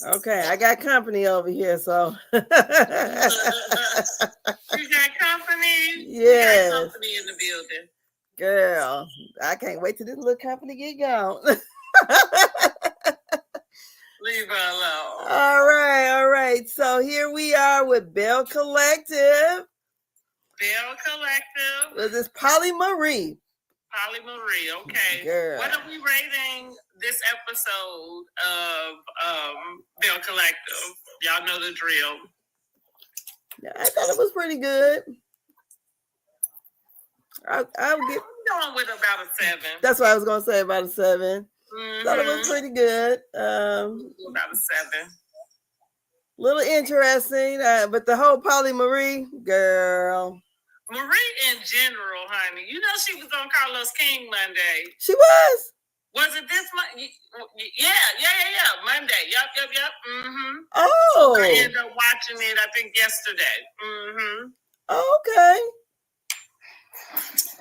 Okay, I got company over here, so. You got company? Yes. We got company in the building. Girl, I can't wait till this little company get gone. Leave her alone. All right. So here we are with Belle Collective. Belle Collective. With this PolyAMarie. PolyAMarie, okay. Girl. What are we rating this episode of Belle Collective? Y'all know the drill. Yeah, I thought it was pretty good. I'll get. I'm going with about a 7. That's what I was gonna say, about a 7. Thought it was pretty good. About a 7. Little interesting, but the whole PolyAMarie, girl. Marie in general, honey. You know she was on Carlos King Monday. She was. Was it this Monday? Yeah. Monday. Yep. Oh. I ended up watching it, I think, yesterday. Okay.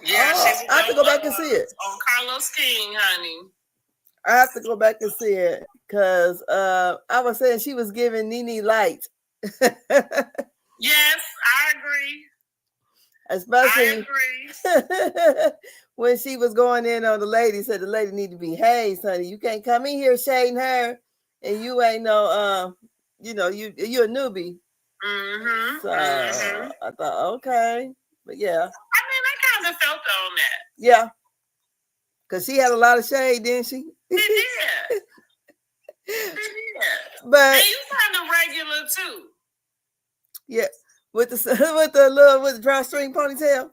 Yeah, I have to go back and see it. On Carlos King, honey. I have to go back and see it because I was saying she was giving Nene light. Yes, I agree. Especially when she was going in on the lady, said the lady need to behave, honey. You can't come in here shading her, and you ain't no, you're a newbie. So I thought, okay, but yeah. I mean, I kind of felt on that. Yeah, because she had a lot of shade, didn't she? She did. But and you kind of regular too. Yeah. With the drawstring ponytail. Right.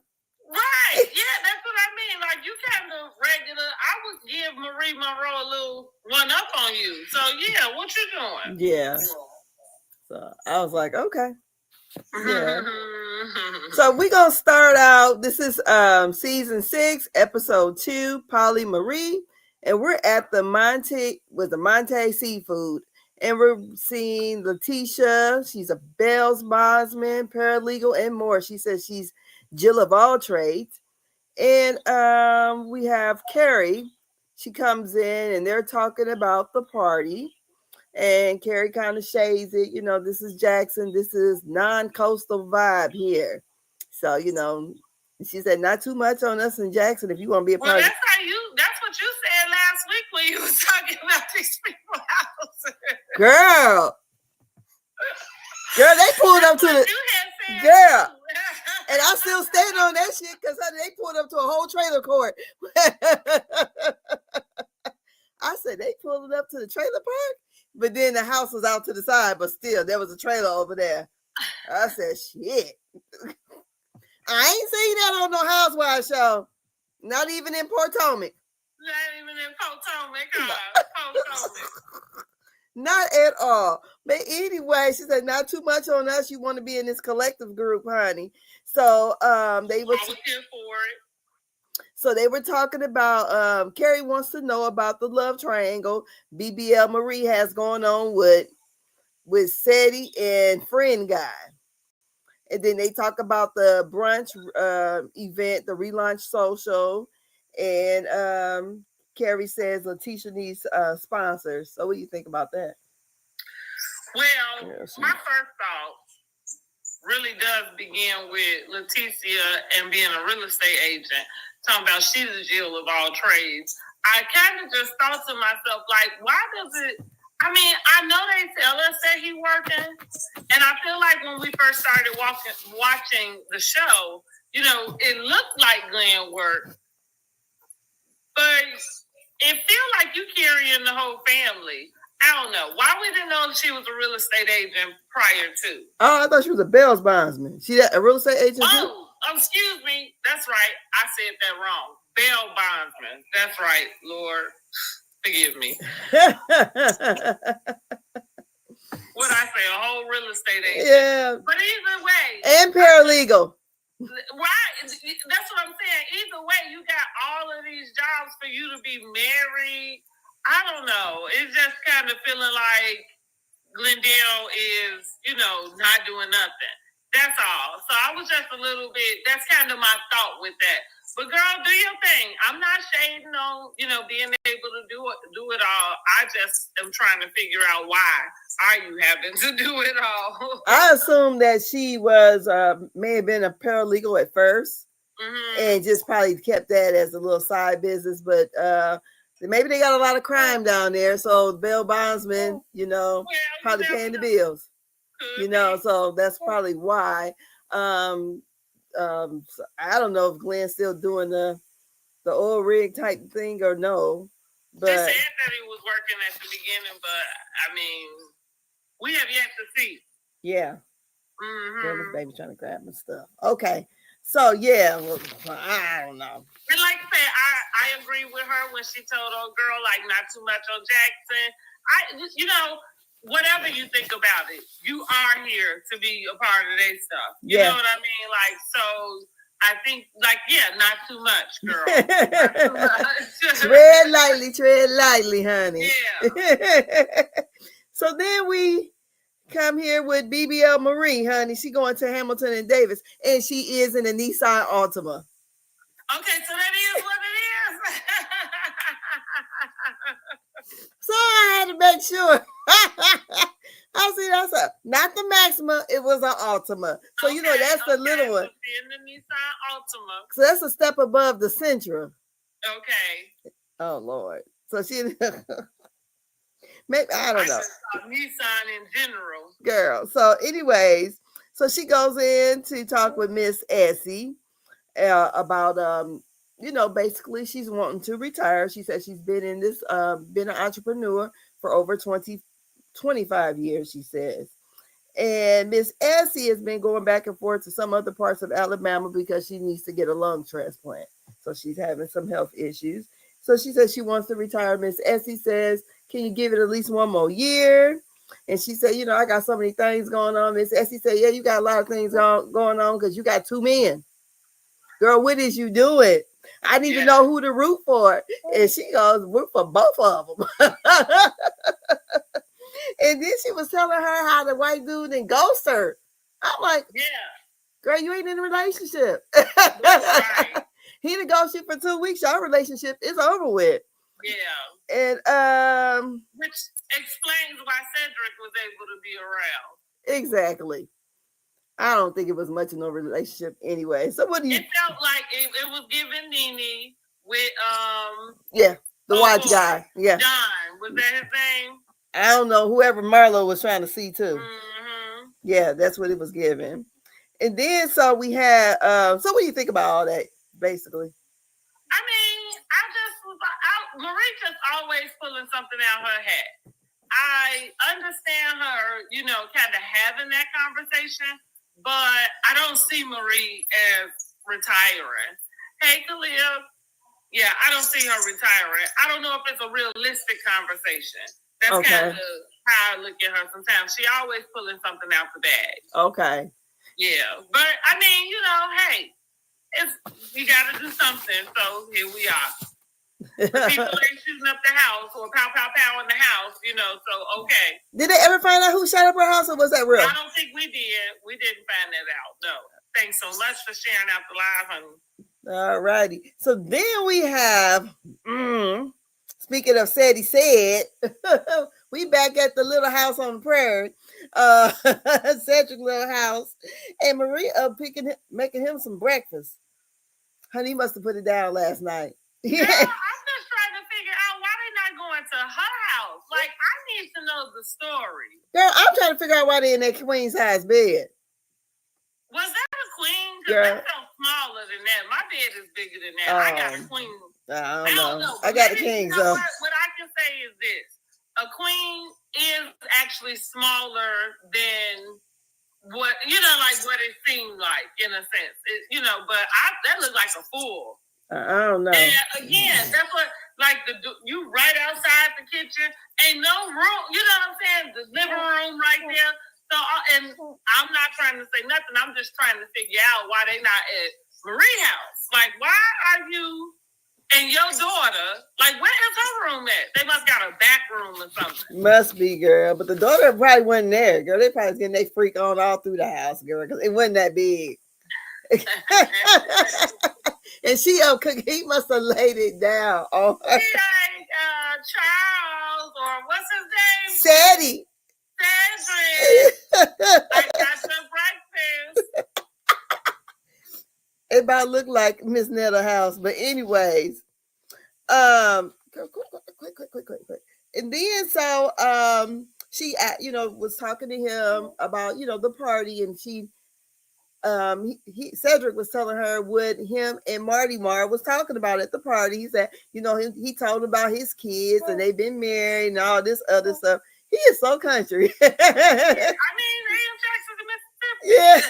Yeah, that's what I mean. Like you kind of regular. I would give Marie Monroe a little one up on you. So yeah, what you doing? Yeah. So I was like, okay. Yeah. So we're gonna start out. This is season 6, episode 2, PolyAMarie, and we're at the Monte Seafood. And we're seeing Letitia. She's a Belle's bondsman, paralegal, and more. She says she's Jill of all trades. And we have Carrie. She comes in, and they're talking about the party. And Carrie kind of shades it. This is Jackson. This is non-coastal vibe here. So, she said, not too much on us in Jackson if you want to be a part of it. That's what you said last week when you was talking about these people's houses. Girl, they pulled up to the girl. And I still stand on that shit because they pulled up to a whole trailer court. I said they pulled it up to the trailer park, but then the house was out to the side, but still there was a trailer over there. I said, shit. I ain't seen that on no Housewives show. Not even in Potomac. Not even in Potomac. Not at all. But anyway, she said, not too much on us. You want to be in this collective group, honey. So they were here for it. So they were talking about Carrie wants to know about the love triangle BBL Marie has going on with Ceddy and friend guy. And then they talk about the brunch event, the relaunch social. And Carrie says Letitia needs sponsors. So what do you think about that? Well, my first thought really does begin with Letitia and being a real estate agent. Talking about she's the Jill of all trades. I kind of just thought to myself, like, why does it... I mean, I know they tell us that he's working, and I feel like when we first started watching the show, it looked like Glenn worked, but it feels like you carrying the whole family. I don't know. Why we didn't know she was a real estate agent prior to? Oh, I thought she was a Belle's bondsman. She a real estate agent too? Excuse me. That's right. I said that wrong. Belle bondsman. That's right, Lord. Forgive me. What I say, a whole real estate agent. Yeah. But either way. And paralegal. Right. That's what I'm saying. Either way, you got all of these jobs for you to be married. I don't know. It's just kind of feeling like Glendale is, not doing nothing. That's all. So I was just a little bit, that's kind of my thought with that. But girl, do your thing. I'm not shading on, being able to do it all. I just am trying to figure out why are you having to do it all. I assume that she was may have been a paralegal at first, and just probably kept that as a little side business. But maybe they got a lot of crime down there, so bail bondsman, probably paying the bills. So that's probably why. So I don't know if Glenn's still doing the oil rig type thing or no. But they said that he was working at the beginning, but I mean, we have yet to see. Yeah. This baby trying to grab my stuff. Okay. So yeah, I don't know. And like I said, I agree with her when she told old girl like not too much on Jackson. Whatever you think about it, you are here to be a part of their stuff. You know what I mean? Like, so I think, like, not too much, girl. Not too much. Tread lightly, honey. Yeah. So then we come here with BBL Marie, honey. She going to Hamilton and Davis, and she is in a Nissan Altima. Okay, so that is what it is. So I had to make sure. I see that's not the Maxima, it was an Altima. So that's the little one. In the Nissan Altima. So that's a step above the Sentra. Okay. Oh Lord. So she maybe I don't know. Nissan in general. Girl. So anyways, so she goes in to talk with Miss Essie about basically she's wanting to retire. She said she's been in this been an entrepreneur for over 25 years, she says. And Miss Essie has been going back and forth to some other parts of Alabama because she needs to get a lung transplant. So she's having some health issues. So she says she wants to retire. Miss Essie says, can you give it at least one more year? And she said, I got so many things going on. Miss Essie said, yeah, you got a lot of things going on because you got 2 men. Girl, what is you doing? I need to know who to root for. And she goes, root for both of them. And then she was telling her how the white dude didn't ghost her. I'm like, girl, you ain't in a relationship. Right. He didn't ghost you for 2 weeks. Your relationship is over with. Yeah. And which explains why Cedrick was able to be around. Exactly. I don't think it was much of no relationship anyway. So what do you? It felt like it was giving Nene with the white guy. Yeah. John, was that his name? I don't know. Whoever Marlo was trying to see too. Yeah, that's what it was giving. And then so we had so what do you think about all that, basically? I mean, Marie just always pulling something out her hat. I understand her, kind of having that conversation, but I don't see Marie as retiring. Hey, Khalil. Yeah, I don't see her retiring. I don't know if it's a realistic conversation. That's kind of how I look at her sometimes. She always pulling something out the bag. Okay. Yeah. But, I mean, hey, you got to do something. So here we are. People ain't shooting up the house or pow, pow, pow in the house, so okay. Did they ever find out who shot up her house, or was that real? I don't think we did. We didn't find that out, no. Thanks so much for sharing out the live, honey. All righty. So then we have, speaking of Ceddy said, we back at the little house on the prairie, Cedric little house, and Marie making him some breakfast. Honey, he must have put it down last night. Yeah. Girl, I'm just trying to figure out why they're not going to her house. Like, I need to know the story. Girl, I'm trying to figure out why they're in that queen size bed. Was that a queen? Because that felt smaller than that. My bed is bigger than that. I got a queen. I don't know. I got a king, so. What I can say is this. A queen is actually smaller than what, what it seemed like, in a sense. But that looked like a full. I don't know. And again, that's what, you right outside the kitchen, ain't no room, you know what I'm saying? The living room right there. So, and I'm not trying to say nothing. I'm just trying to figure out why they not at Marie's house. Like, why are you and your daughter, where is her room at? They must got a back room or something. Must be, girl. But the daughter probably wasn't there, girl. They probably was getting their freak on all through the house, girl, because it wasn't that big. And she he must have laid it down on her. He like Charles, or what's his name? Ceddy. Cedrick. I got some breakfast. It about look like Miss Netta House, but anyways, quick. And then so she was talking to him about the party, and she Cedrick was telling her what him and Marty Martin was talking about at the party. He said, he told about his kids and they've been married and all this other stuff. He is so country. I mean, Jackson, Mississippi. Yeah.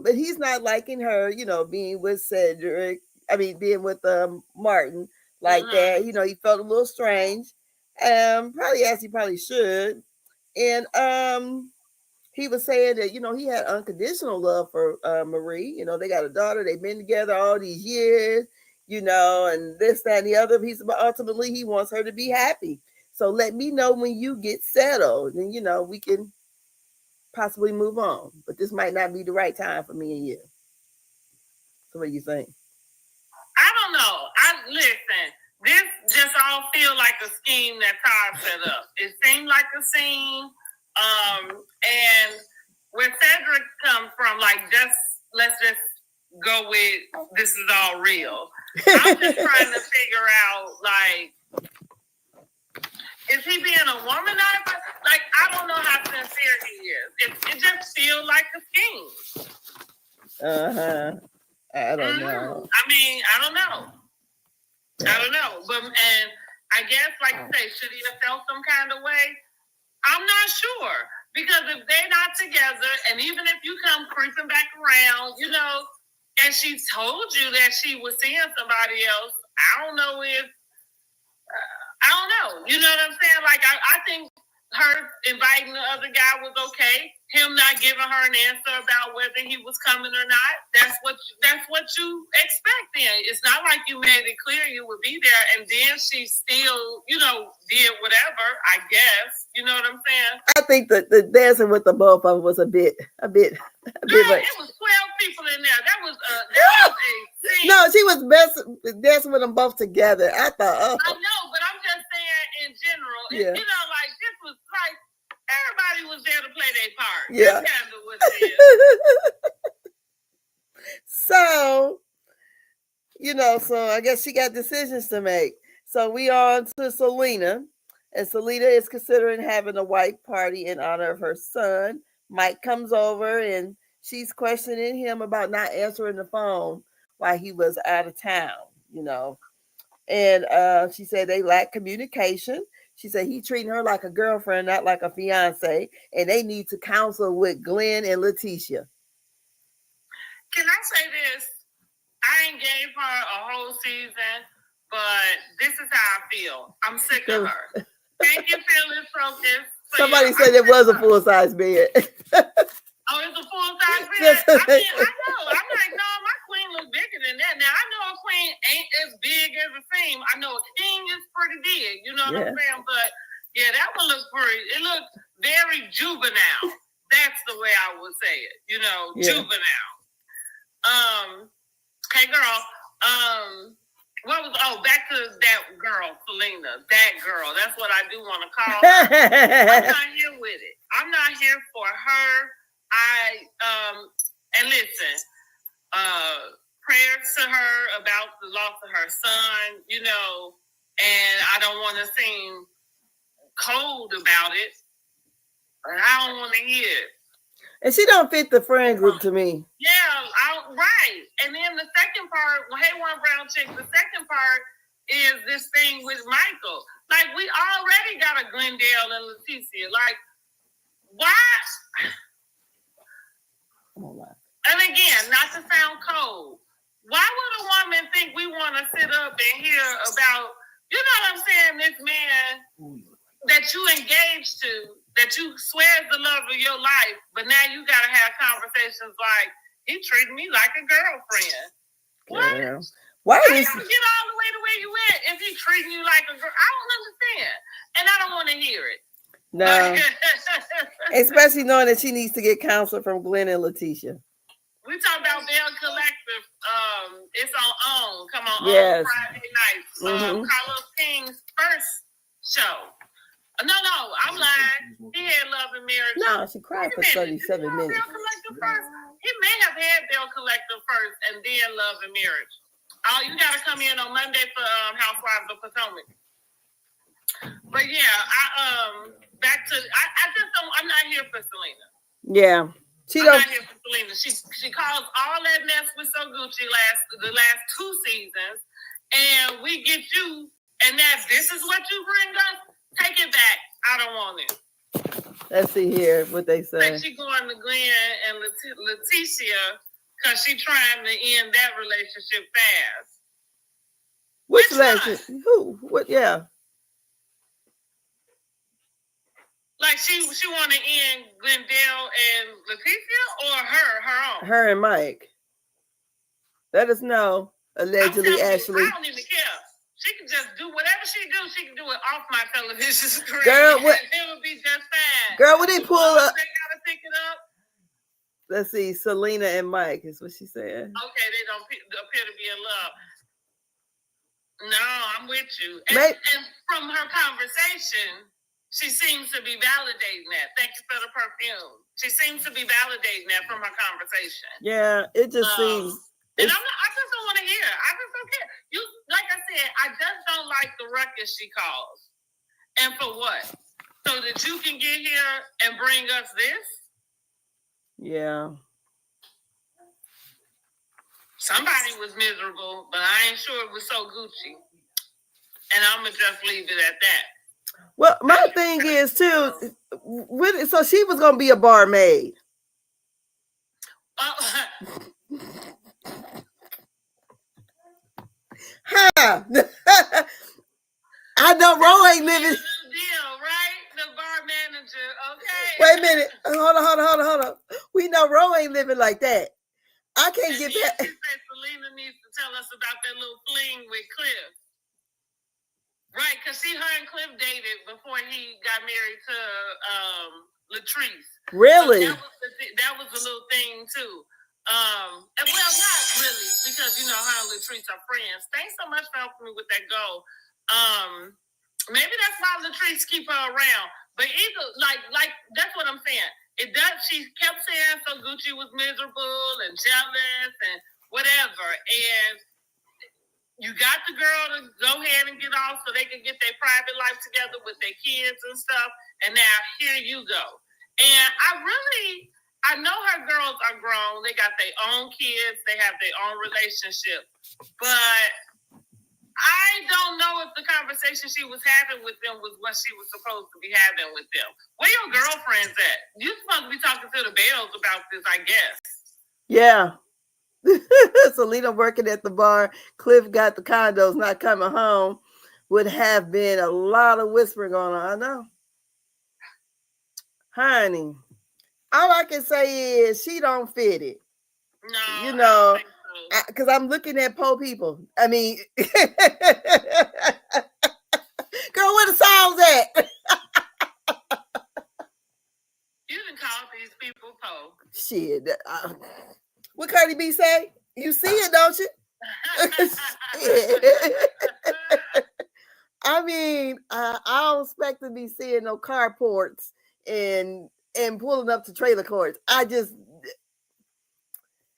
But he's not liking her, being with Cedrick. I mean, being with Martin like that. He felt a little strange. Probably as he probably should. And he was saying that, he had unconditional love for Marie. They got a daughter, they've been together all these years, and this, that, and the other. But ultimately he wants her to be happy. So let me know when you get settled, and we can possibly move on. But this might not be the right time for me and you. So what do you think? I don't know. Listen. This just all feel like a scheme that Todd set up. It seemed like a scene. And where Cedrick come from, like, let's just go with this is all real. I'm just trying to figure out, like, is he being a womanizer? Like, I don't know how sincere he is. It just feels like a scheme. I don't know. I mean, I don't know. But and I guess, like you say, should he have felt some kind of way? I'm not sure, because if they're not together, and even if you come creeping back around, and she told you that she was seeing somebody else, I don't know. You know what I'm saying? Like, I think her inviting the other guy was okay. Him not giving her an answer about whether he was coming or not. That's what you expect then. It's not like you made it clear you would be there, and then she still, did whatever, I guess. You know what I'm saying? I think the dancing with the both of them was a bit. Girl, it was 12 people in there. That was a scene. No, she was dancing with them both together. I thought, I know, but I'm just saying in general. Yeah. Like, this was like, everybody was there to play their part. Yeah. That's kind of what it is. So, so I guess she got decisions to make. So we on to Selena. And Selena is considering having a white party in honor of her son. Mike comes over and she's questioning him about not answering the phone while he was out of town, And she said they lack communication. She said he treating her like a girlfriend, not like a fiance, and they need to counsel with Glenn and Letitia. Can I say this? I ain't gave her a whole season, but this is how I feel. I'm sick of her. Thank you, Phyllis Focus. Somebody said it was a full-size bed. Oh, it's a full-size bed? I mean, I know. I'm like, no, my queen looks bigger than that. Now, I know a queen ain't as big as a theme. I know a king is pretty big. You know what I'm saying? But, yeah, that one looks pretty. It looks very juvenile. That's the way I would say it. Juvenile. Hey, girl. Back to that girl, Selena. That girl. That's what I do want to call her. I'm not here with it. I'm not here for her. And listen, prayers to her about the loss of her son, and I don't want to seem cold about it, but I don't want to hear it. And she don't fit the friend group to me. Yeah, right. And then the second part, hey, one brown chick, the second part is this thing with Michael. Like, we already got a Glendale and Leticia. Like, why? And again, not to sound cold, why would a woman think we want to sit up and hear about, you know what I'm saying, this man that you engaged to, that you swear is the love of your life, but now you got to have conversations like, he treated me like a girlfriend. What? Yeah. Why How is you get all the way to where you at if he treating you like a girl? I don't understand. And I don't want to hear it. No. Especially knowing that she needs to get counsel from Glenn and Letitia. We talk about Belle Collective. It's on. Come on, yes. On Friday nights. Carlos King's first show. No, I'm lying. He had Love and Marriage. No, she cried for 37 minutes. Belle Collective first. He may have had Belle Collective first and then Love and Marriage. Oh, you got to come in on Monday for Housewives of Potomac. But yeah, back to I just don't. I'm not here for Selena. Yeah, I'm not here for Selena. She caused all that mess with So Gucci the last 2 seasons, and we get you, and this is what you bring us. Take it back. I don't want it. Let's see here what they say. Like she going to Glenn and Letitia because she trying to end that relationship fast. Which relationship? Who? What? Yeah. Like she want to end Glendale and Letitia or her own? Her and Mike. Let us know. Allegedly, Ashley. I don't even care. She can just do whatever she do. She can do it off my television screen. Girl, what? It would be just fine. Girl, when they pull up. They gotta pick it up. Let's see. Selena and Mike is what she said. Okay, they don't appear to be in love. No, I'm with you. And from her conversation, she seems to be validating that. Thank you for the perfume. She seems to be validating that from her conversation. Yeah, it just seems. And I just don't want to hear. I just don't care. You, like I said, I just don't like the ruckus she caused. And for what? So that you can get here and bring us this? Yeah. Somebody was miserable, but I ain't sure it was So Gucci. And I'm going to just leave it at that. Well, my thing is, too, so she was going to be a barmaid. Huh. I know Ro ain't living. Deal, right? The bar manager, okay. Wait a minute. Hold on. We know Ro ain't living like that. I can't get that. She said Selena needs to tell us about that little fling with Cliff. Right, because her and Cliff dated before he got married to Latrice. Really? So that was a little thing, too. And well, not really, because you know her and Latrice are friends. Thanks so much for helping me with that goal. Maybe that's why Latrice keep her around. But either like that's what I'm saying. It does. She kept saying So Gucci was miserable and jealous and whatever. And you got the girl to go ahead and get off so they can get their private life together with their kids and stuff. And now here you go. And I know her girls are grown. They got their own kids. They have their own relationship. But I don't know if the conversation she was having with them was what she was supposed to be having with them. Where your girlfriends at? You're supposed to be talking to the Bells about this, I guess. Yeah. Selena working at the bar. Cliff got the condos, not coming home. Would have been a lot of whispering going on. I know. Honey. All I can say is she don't fit it. No, you know, because I'm looking at poor people. I mean, girl, where the songs at? You can call these people poor. Shit. What Cardi B say? You see it, don't you? I mean, I don't expect to be seeing no carports and pulling up to trailer courts. I just,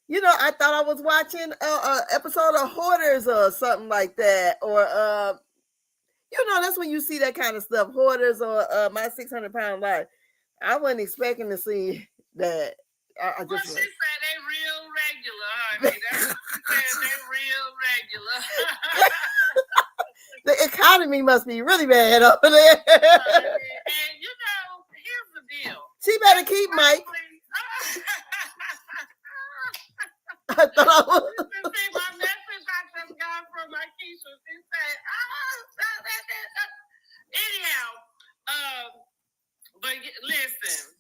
you know, I thought I was watching an episode of Hoarders or something like that. Or, you know, that's when you see that kind of stuff. Hoarders or My 600-Pound Life. I wasn't expecting to see that. I just she said they real regular. I mean, that's what she said. They real regular. The economy must be really bad over there. And you know, here's the deal. She better keep Mike. I thought I was. See, my message I just got from my Keisha. She said, anyhow, but listen.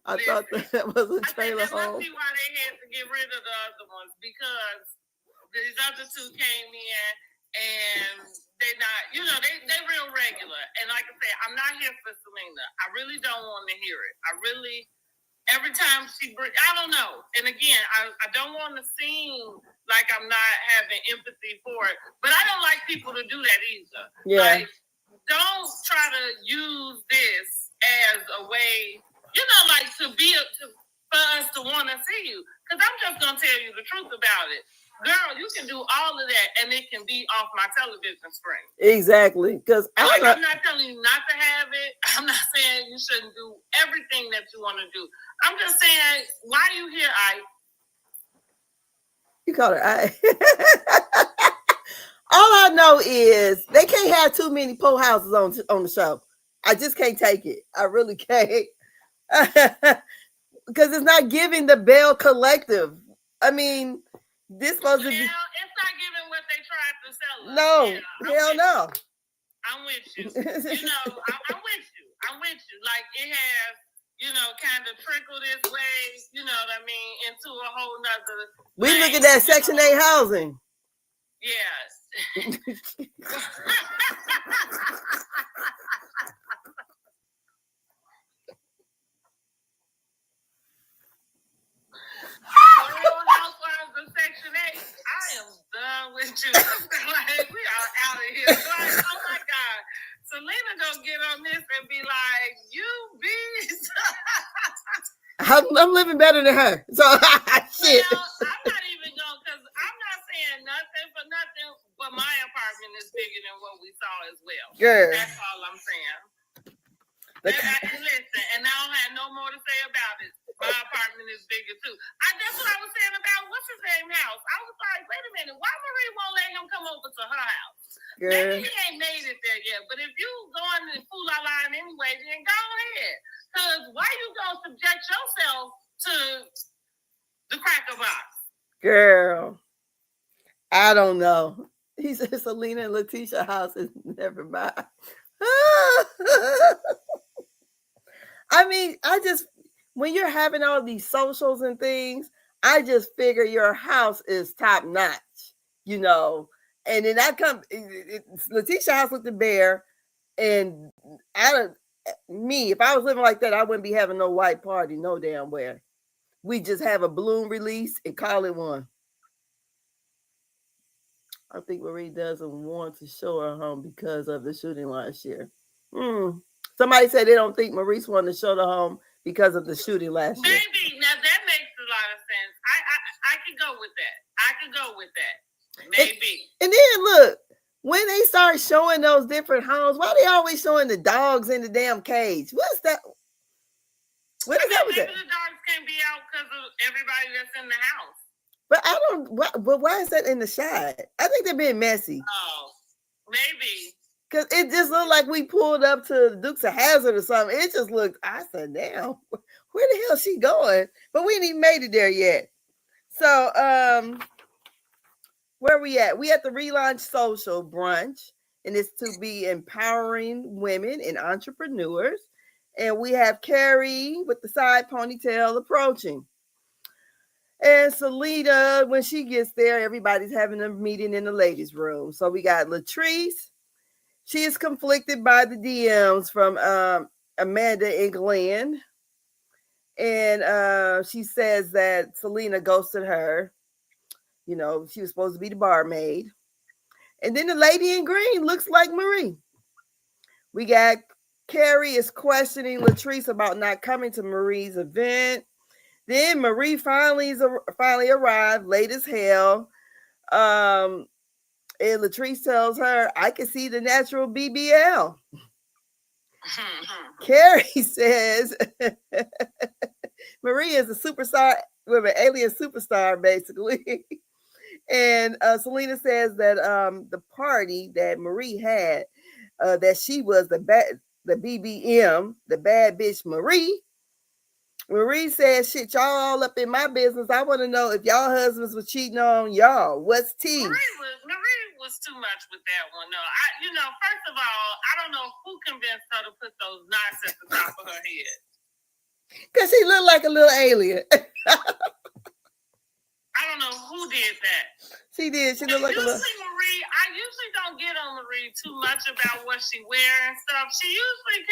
I thought that was a trailer home. Let's see why they had to get rid of the other ones, because these other two came in and they're not, they real regular. And like I said, I'm not here for Selena. I really don't want to hear it. Every time I don't know. And again, I don't want to seem like I'm not having empathy for it, but I don't like people to do that either. Yeah. Like, don't try to use this as a way, like for us to want to see you. Because I'm just going to tell you the truth about it. Girl, you can do all of that and it can be off my television screen. Exactly. Because I'm not telling you not to have it. I'm not saying you shouldn't do everything that you want to do. I'm just saying, why are you here, Ike? You call her Ike. All I know is they can't have too many pole houses on the show. I just can't take it. I really can't. Because it's not giving the Belle collective. I mean, this supposed to be. It's not giving what they tried to sell us. No, hell no. I'm with you. I'm with you. I'm with you. Like, it has, kind of trickled its way, you know what I mean, into a whole nother. We look at that Section 8 housing. Yes. Housewives of Section 8. I am done with you. Like, we are out of here. Like, oh my God. Selena gonna get on this and be like, you beast. I'm living better than her. So shit. Well, I'm not even going, because I'm not saying nothing for nothing, but my apartment is bigger than what we saw as well. Girl. That's all I'm saying. And listen, and I don't have no more to say about it. My apartment is bigger too. That's what I was saying about what's his name house. I was like, wait a minute, why Marie won't let him come over to her house? Girl. Maybe he ain't made it there yet, but if you going to fool our line anyway, then go ahead. Because why you gonna subject yourself to the cracker box? Girl, I don't know. He said Selena and Letitia house is never mine. I mean, when you're having all these socials and things, I just figure your house is top notch, And then Letitia house looked at bare, and if I was living like that, I wouldn't be having no white party, no damn where. We just have a balloon release and call it one. I think Marie doesn't want to show her home because of the shooting last year. Somebody said they don't think Maurice wanted to show the home because of the shooting last year. Maybe. Now that makes a lot of sense. I could go with that. Maybe. And then look, when they start showing those different homes, why are they always showing the dogs in the damn cage? What's that? What is that with that? Maybe the dogs can't be out because of everybody that's in the house. But why is that in the shot? I think they're being messy. Oh, maybe. Because it just looked like we pulled up to Dukes of Hazzard or something. It just looked, I said, damn, where the hell is she going? But we ain't even made it there yet. So, where we at? We at the Relaunch Social Brunch, and it's to be empowering women and entrepreneurs. And we have Carrie with the side ponytail approaching. And Selena, when she gets there, everybody's having a meeting in the ladies' room. So we got Latrice. She is conflicted by the DMs from Amanda and Glenn. And she says that Selena ghosted her. She was supposed to be the barmaid. And then the lady in green looks like Marie. We got Carrie is questioning Latrice about not coming to Marie's event. Then Marie finally arrived, late as hell. And Latrice tells her, I can see the natural BBL. Carrie says, Marie is a superstar, an alien superstar, basically. And Selena says that the party that Marie had, that she was the BBM, the bad bitch Marie. Marie says, shit, y'all all up in my business. I want to know if y'all husbands were cheating on y'all. What's tea? Marie was too much with that one. No, first of all, I don't know who convinced her to put those knots at the top of her head. Because she looked like a little alien. I don't know who did that. She did. She looked like a little... Marie, I usually don't get on Marie too much about what she wears and stuff. She usually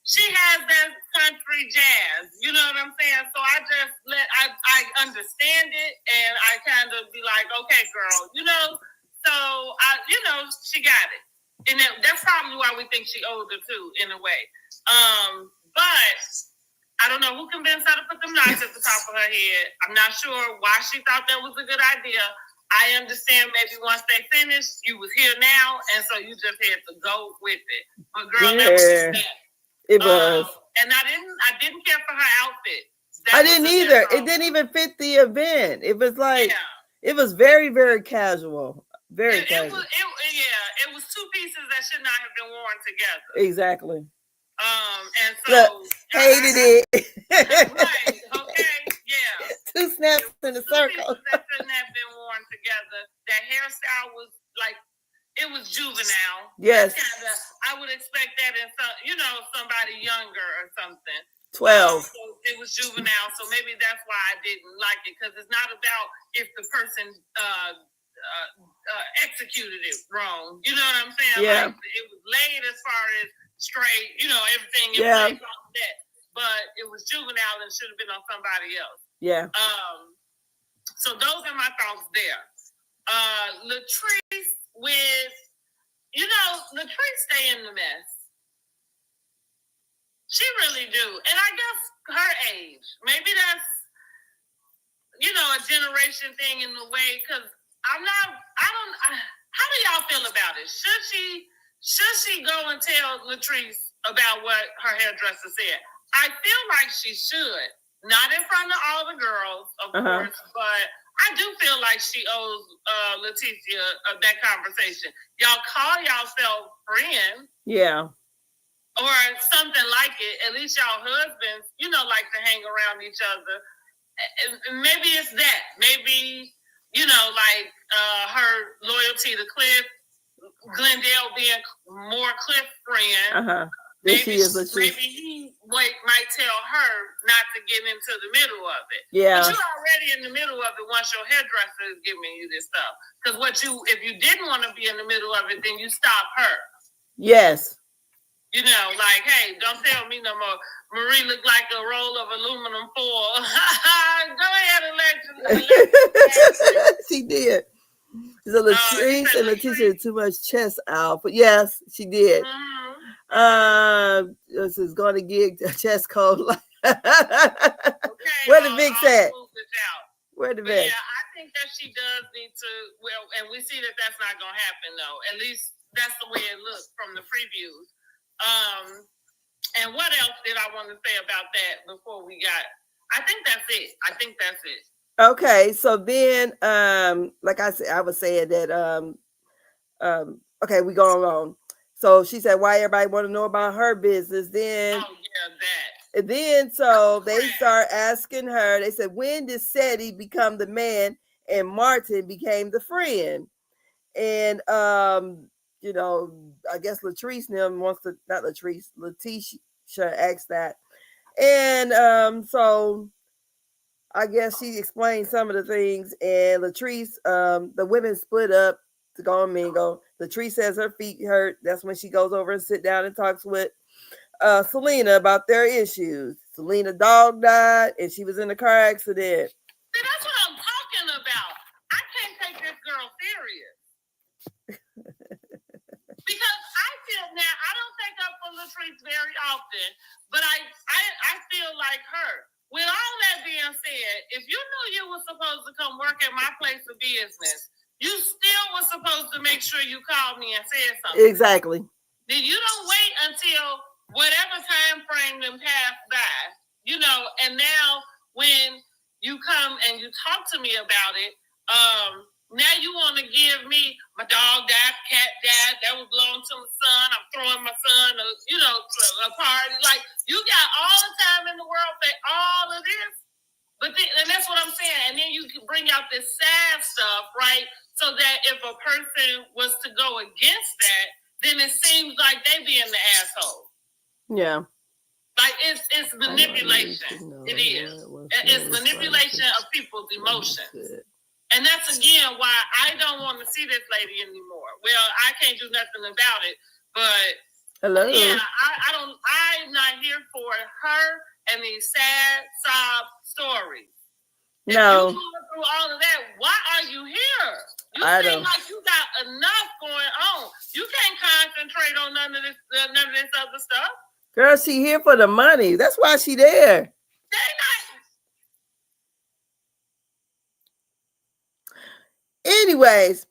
she has that country jazz. You know what I'm saying? So I just I understand it, and I kind of be like, okay, girl, you know. So she got it, and that's probably why we think she older too, in a way. But I don't know who convinced her to put them knots at the top of her head. I'm not sure why she thought that was a good idea. I understand maybe once they finished, you was here now, and so you just had to go with it. But girl, that was that. It was. And I didn't care for her outfit. I didn't either. It didn't even fit the event. It was like, it was very, very casual. Very casual. It was two pieces that should not have been worn together. Exactly. And so hated it. Right. Okay. Yeah. Two snaps in a circle. That shouldn't have been worn together. That hairstyle was like, it was juvenile. Yes. I would expect that in somebody younger or something. 12. So it was juvenile, so maybe that's why I didn't like it, because it's not about if the person executed it wrong. You know what I'm saying? Yeah. Like, it was laid as far as straight, everything in place like that. But it was juvenile and should have been on somebody else. Yeah. So those are my thoughts there. Latrice Latrice stay in the mess. She really do. And I guess her age, maybe that's, a generation thing in the way, because how do y'all feel about it? Should she go and tell Latrice about what her hairdresser said? I feel like she should. Not in front of all the girls, of course, but I do feel like she owes Leticia that conversation. Y'all call yourself friends. Yeah. Or something like it. At least y'all husbands, like to hang around each other. And maybe it's that. Maybe, her loyalty to Cliff, Glendale being more Cliff friend. Maybe he might tell her not to get into the middle of it. Yeah. But you're already in the middle of it once your hairdresser is giving you this stuff. Because if you didn't want to be in the middle of it, then you stop her. Yes. Like, hey, don't tell me no more. Marie looked like a roll of aluminum foil. Go ahead and let She did. So Latrice and Leticia had too much chest out. But yes, she did. This is going to get a chest cold. Where the Vicks at? Where the Vicks? Yeah, I think that she does need to, and we see that that's not going to happen, though. At least that's the way it looks from the previews. And what else did I want to say about that before we got? I think that's it. Okay, so then, like I said, I was saying that, okay, we going on. So she said, why everybody want to know about her business? Then, that. And then, so they start asking her. They said, when did Ceddy become the man and Martin became the friend? And I guess Latrice wants to, not Latrice, Leticia asked that. And so I guess she explained some of the things, and Latrice, the women split up to go and mingle. Latrice says her feet hurt. That's when she goes over and sit down and talks with Selena about their issues. Selena dog died, and she was in a car accident. See, that's what I'm talking about. I can't take this girl serious. Because I feel now, I don't take up for Latrice very often, but I feel like her. With all that being said, if you knew you were supposed to come work at my place of business, you still were supposed to make sure you called me and said something. Exactly. Then you don't wait until whatever time frame then passed by, and now when you come and you talk to me about it, now you want to give me my dog died, cat died, that would belong to my son. I'm throwing my son, a party. Like, you got all the time in the world for all of this. And that's what I'm saying. And then you can bring out this sad stuff, right? So that if a person was to go against that, then it seems like they being the asshole. Yeah. Like, it's manipulation. It is. It's manipulation of people's emotions. And that's again why I don't want to see this lady anymore. Well, I can't do nothing about it, but hello. Yeah, I'm not here for her and these sad sob stories. No. If you going through all of that, why are you here? You seem like you got enough going on. You can't concentrate on none of this other stuff. Girl, she here for the money. That's why she there. Anyways,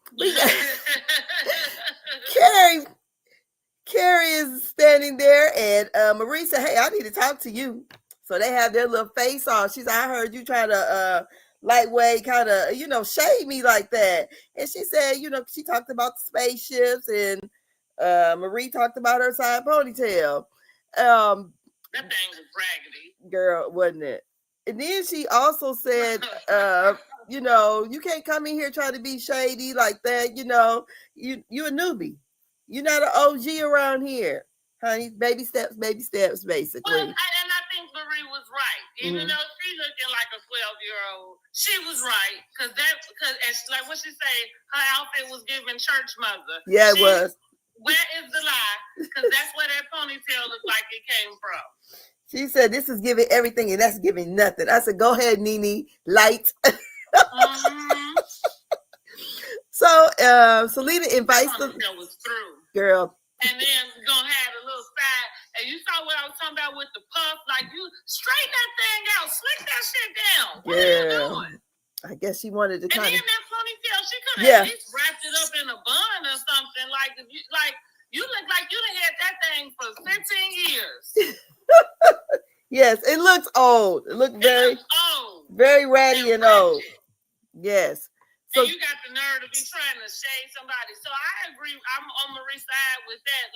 Carrie is standing there, and Marie said, "Hey, I need to talk to you." So they have their little face off. She said, "I heard you try to lightweight kind of, shade me like that." And she said, she talked about the spaceships, and Marie talked about her side ponytail. That thing was raggedy. Girl, wasn't it? And then she also said, you can't come in here trying to be shady like that. You a newbie. You're not an OG around here. Honey, baby steps, basically. Well, and I think Marie was right. Even though she looking like a 12-year-old, she was right. Because like what she say, her outfit was giving church mother. Yeah, it was. Where is the lie? Because that's where that ponytail looked like it came from. She said, this is giving everything, and that's giving nothing. I said, go ahead, Nene, light. So, Selena invites the was through. Girl. And then we're going to have a little side. And you saw what I was talking about with the puff. Like, you straighten that thing out. Slick that shit down. What are you doing? I guess she wanted to kind of. And then that ponytail, she could have at least wrapped it up in a bun or something. You look like you done had that thing for 15 years. Yes, it looks old. It looks very old. Very ratty and old. Yes. So you got the nerve to be trying to shade somebody. So I agree. I'm on Marie's side with that.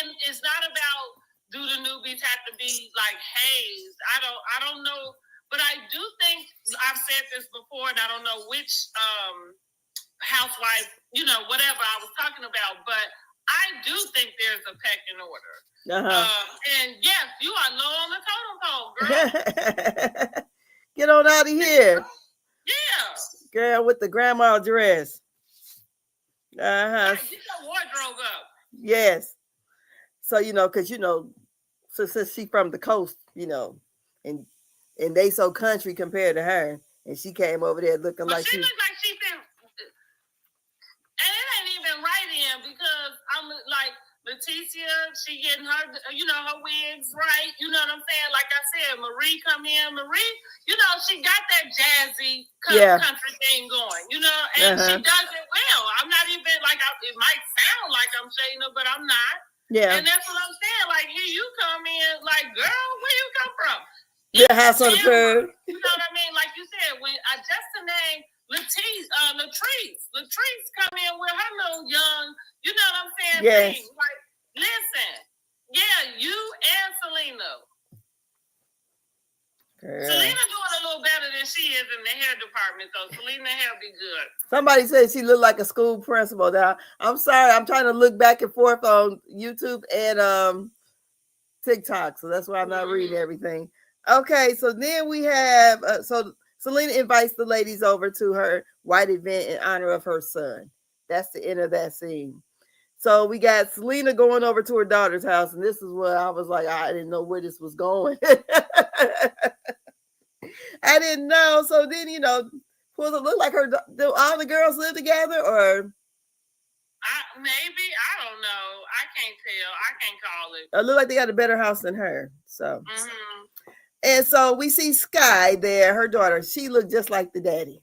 And it's not about do the newbies have to be like hazed. I don't know, but I do think I've said this before, and I don't know which housewife, whatever I was talking about, but I do think there's a pecking order. And yes, you are low on the totem pole, girl. Get on out of here. Yeah. Girl with the grandma dress. Get your wardrobe up. Yes. So, because, since she's from the coast, and they so country compared to her, and she came over there looking like she looked like she been, and it ain't even right in, because I'm like, Leticia, she getting her, her wigs right. You know what I'm saying? Like I said, Marie come in. Marie, she got that jazzy country thing going, and she does it well. I'm not even it might sound like I'm shading her, but I'm not. Yeah. And that's what I'm saying. Like, here you come in, like, girl, where you come from? Yeah, house on the curb. You know what I mean? Like you said, when just the name Latrice come in with her little young, you know what I'm saying? Yes. Thing. Like, listen, you and Selena. Girl. Selena doing a little better than she is in the hair department, so Selena hair be good. Somebody said she looked like a school principal. Now, I'm sorry, I'm trying to look back and forth on YouTube and TikTok, so that's why I'm not reading everything. Okay, so then we have so Selena invites the ladies over to her white event in honor of her son. That's the end of that scene. So we got Selena going over to her daughter's house, and this is where I was like, I didn't know where this was going. I didn't know. So then, does it look like do all the girls live together, or? Maybe, I don't know. I can't tell. I can't call it. It look like they got a better house than her. So. And so we see Sky there, her daughter. She looked just like the daddy.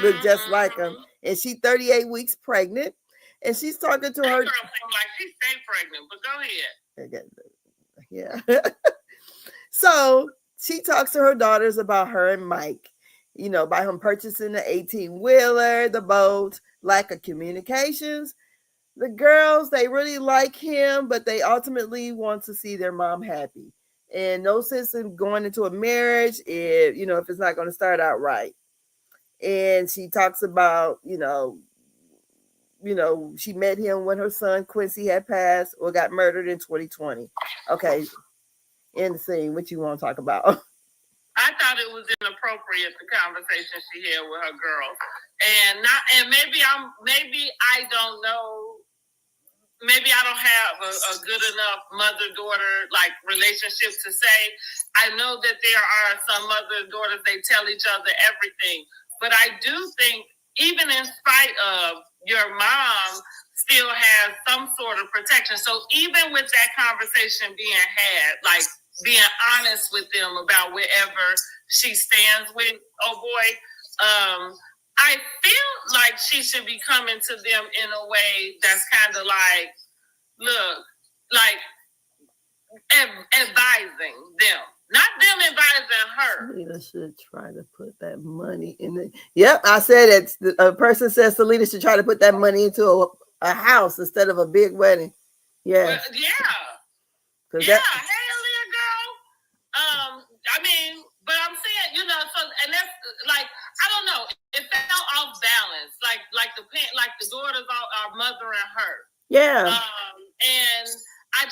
Looked just like him. And she's 38 weeks pregnant. And she's talking to her. Girl seems like she stayed pregnant, but go ahead. Yeah. So she talks to her daughters about her and Mike. By him purchasing the 18-wheeler, the boat, lack of communications. The girls, they really like him, but they ultimately want to see their mom happy. And no sense in going into a marriage if it's not going to start out right. And she talks about, she met him when her son Quincy had passed or got murdered in 2020. Okay, end the scene. What you want to talk about? I thought it was inappropriate, the conversation she had with her girls, and maybe I don't know. Maybe I don't have a good enough mother-daughter like relationship to say. I know that there are some mother-daughters, they tell each other everything. But I do think, even in spite of your mom still has some sort of protection. So even with that conversation being had, like being honest with them about wherever she stands with, oh boy, I feel like she should be coming to them in a way that's kind of like, look, like advising them, not them advising her. Selena should try to put that money in it. Yep, I said it. A person says Selena should try to put that money into a house instead of a big wedding. Yeah. Well, yeah. Hey, Leah girl. I mean, but I'm saying, you know, so, and that's like, I don't know, it felt off balance, like the daughters are mothering her. Yeah. And I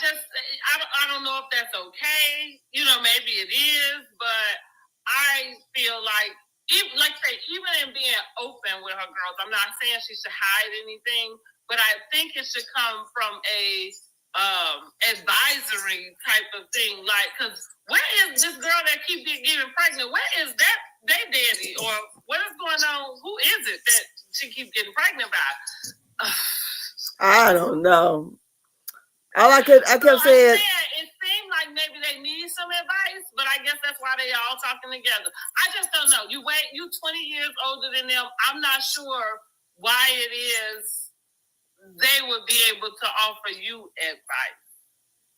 don't know if that's okay. You know, maybe it is, but I feel like, even in being open with her girls, I'm not saying she should hide anything, but I think it should come from a advisory type of thing. Like, because where is this girl that keeps getting pregnant? Where is that their daddy? Or what is going on? Who is it that she keeps getting pregnant by? I don't know. I kept saying, it seemed like maybe they need some advice, but I guess that's why they all talking together. I just don't know. You 20 years older than them. I'm not sure why it is they would be able to offer you advice.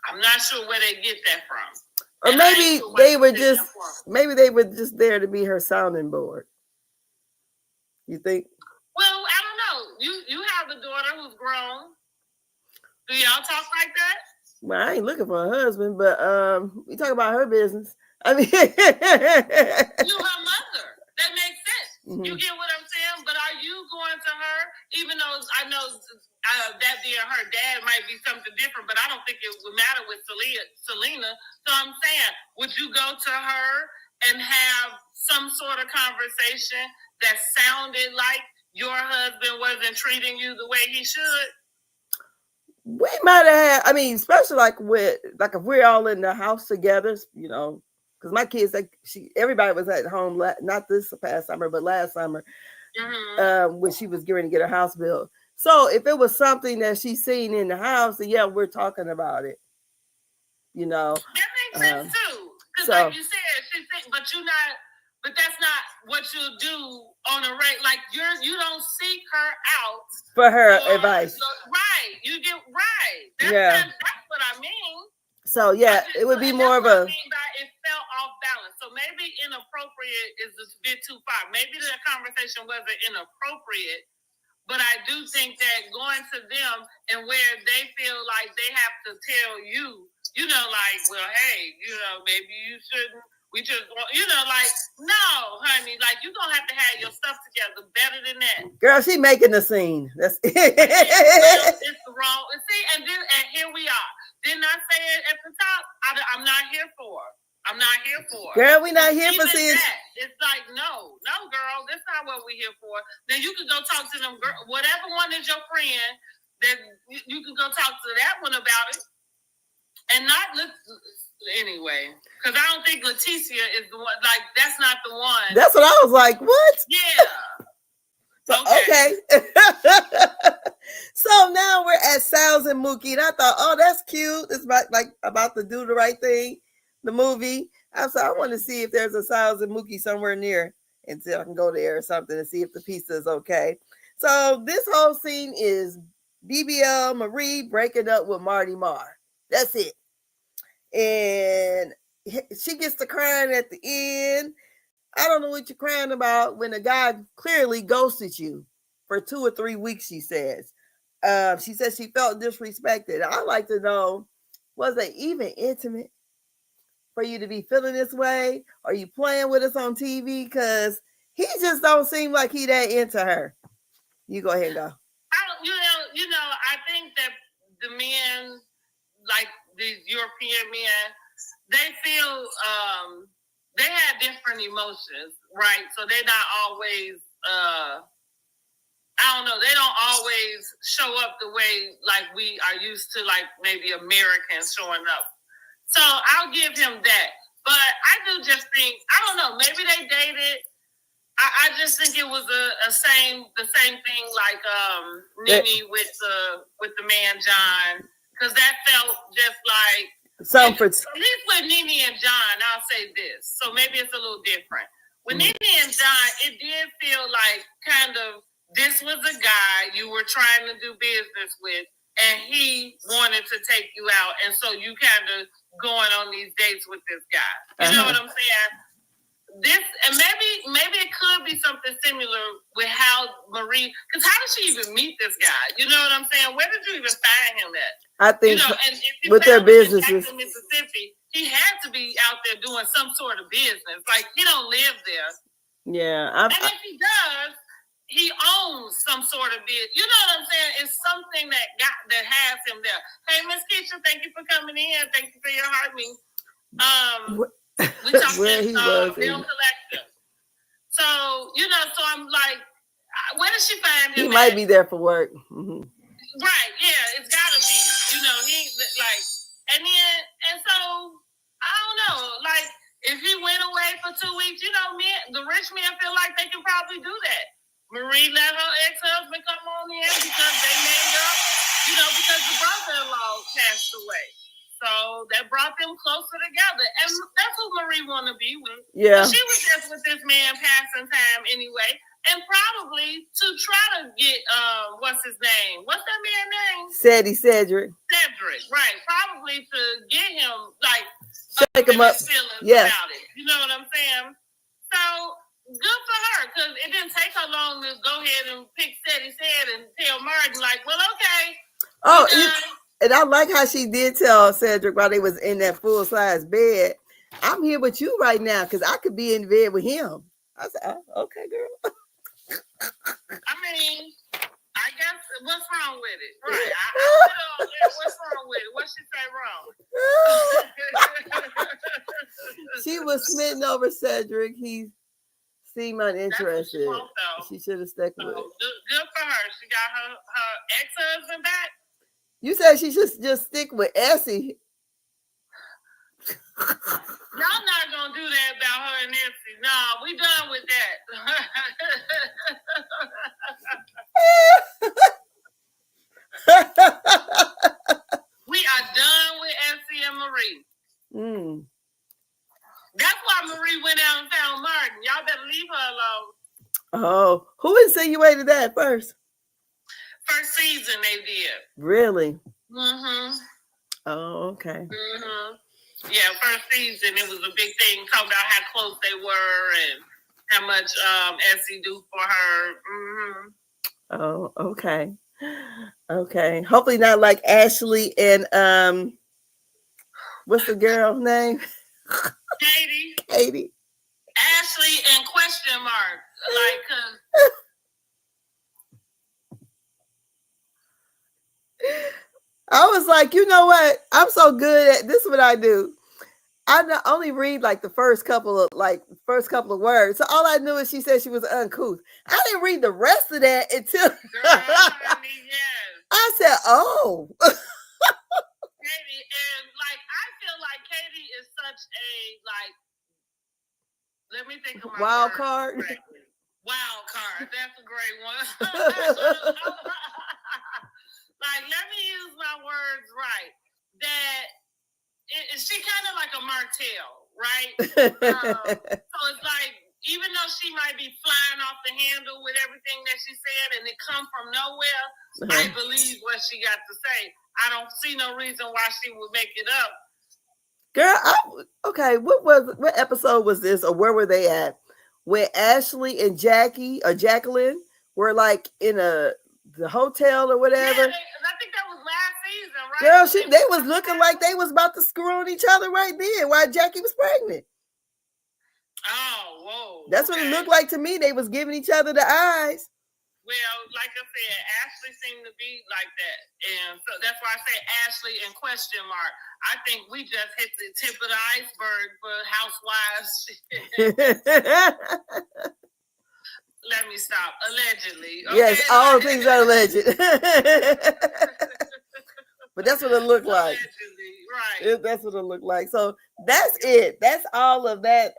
I'm not sure where they get that from. Or maybe they were just there to be her sounding board. You think? Well, I don't know. You have a daughter who's grown. Do y'all talk like that? Well, I ain't looking for a husband, but we talk about her business. I mean, you her mother. That makes sense. Mm-hmm. You get what I'm saying? But are you going to her, even though I know that being her dad might be something different, but I don't think it would matter with Selena. So I'm saying, would you go to her and have some sort of conversation that sounded like your husband wasn't treating you the way he should? We might have had, I mean, especially like if we're all in the house together, you know, because my kids, everybody was at home, not this past summer, but last summer, when she was getting to get her house built. So if it was something that she's seen in the house, then yeah, we're talking about it. You know, that makes sense too. Because like you said, but that's not what you'll do on a rate. Like you don't seek her out for her advice. Right. You get right. That's what I mean. So yeah, it would be more of a. It felt off balance. So maybe inappropriate is a bit too far. Maybe the conversation wasn't inappropriate, but I do think that going to them and where they feel like they have to tell you, you know, like, well, hey, you know, maybe you shouldn't. We just, you know, like, no, honey, like, you're going to have to have your stuff together better than that. Girl, she making the scene. That's it's wrong. See, and here we are. Didn't I say it at the top? I'm not here for. I'm not here for. Girl, we're not here for seeing. It's like, no, girl, that's not what we're here for. Then you can go talk to them, girl, whatever one is your friend, then you can go talk to that one about it. And not anyway, because I don't think Leticia is the one. Like, that's not the one. That's what I was like. What? Yeah. Okay. So now we're at Sal's and Mookie, and I thought, oh, that's cute. It's about to do the right thing. The movie. I want to see if there's a Sal's and Mookie somewhere near, and see if I can go there or something and see if the pizza is okay. So this whole scene is BBL Marie breaking up with Marty Martin. That's it. And she gets to crying at the end. I don't know what you're crying about when a guy clearly ghosted you for 2 or 3 weeks, she says. She says she felt disrespected. I'd like to know, was it even intimate for you to be feeling this way? Are you playing with us on TV? Because he just don't seem like he that into her. You go ahead and go. You know, I think that the men, like these European men, they feel they had different emotions, right? So they're not always, I don't know, they don't always show up the way like we are used to, like maybe Americans showing up. So I'll give him that. But I do just think, I don't know, maybe they dated. I just think it was the same thing like Nene with the man John, because that felt just like at least with Nene and John. I'll say this, so maybe it's a little different. With Nene and John, it did feel like kind of this was a guy you were trying to do business with, and he wanted to take you out, and so you kind of going on these dates with this guy. You know what I'm saying? This, and maybe it could be something similar with how Marie, because how did she even meet this guy? You know what I'm saying? Where did you even find him at? I think, you know, and if you with their businesses in Mississippi, he had to be out there doing some sort of business. Like, he don't live there. Yeah, and if he does, he owns some sort of business. You know what I'm saying? It's something that has him there. Hey, Miss Keisha, thank you for coming in. Thank you for your heartbeat. We talked where he was Bill Collector. So, you know, so I'm like, where does she find him? He might be there for work. Mm-hmm. Right, yeah, it's gotta be. You know, he like, and so I don't know, like, if he went away for 2 weeks, you know, the rich men feel like they can probably do that. Marie let her ex-husband come on in because they made up, you know, because the brother-in-law passed away. So that brought them closer together. And that's who Marie want to be with. Yeah. So she was just with this man passing time anyway. And probably to try to get, what's his name? What's that man's name? Ceddy Cedrick. Cedrick, right. Probably to get him, like, shake him up. Yeah. About it. You know what I'm saying? So good for her, because it didn't take her long to go ahead and pick Ceddy and tell Martin, like, well, okay. Oh, and I like how she did tell Cedrick while they was in that full-size bed, I'm here with you right now because I could be in bed with him. I said, oh, okay, girl. I mean, I guess, what's wrong with it? Right. I put it on, what's wrong with it? What she say wrong? She was smitten over Cedrick. He seemed uninterested. She should have stuck with it. Good for her. She got her ex-husband back. You said she should just stick with Essie. Y'all not gonna do that about her and Essie. No, we done with that. We are done with Essie and Marie. That's why Marie went out and found Martin. Y'all better leave her alone. Oh, who insinuated that first? First season they did. Really? Mm-hmm. Oh, okay. Mm-hmm. Yeah, first season it was a big thing, talking about how close they were and how much Essie do for her. Mm-hmm. Oh, okay. Okay. Hopefully not like Ashley and what's the girl's name? Katie. Ashley and question mark. Like, I was like, you know what? I'm so good at this. Is what I do. I not only read like the first couple of words. So all I knew is she said she was uncouth. I didn't read the rest of that until I said, "Oh." Katie, and like I feel like Katie is such a like. Let me think of my wild card. Correctly. Wild card. That's a great one. Like, let me use my words right. That she kind of like a Martell, right? So it's like, even though she might be flying off the handle with everything that she said and it come from nowhere, I believe what she got to say. I don't see no reason why she would make it up. Girl, okay, what episode was this, or where were they at? When Ashley and Jacqueline were like in the hotel or whatever. Yeah, I think that was last season, right? Girl, they was looking like they was about to screw on each other right then while Jackie was pregnant. Oh, whoa. That's what it looked like to me. They was giving each other the eyes. Well, like I said, Ashley seemed to be like that. And so that's why I say Ashley in question mark. I think we just hit the tip of the iceberg for housewives. Let me stop. Allegedly. Okay? Yes, all things are alleged. But that's what it looked like. Allegedly, right. That's what it looked like. So that's it. That's all of that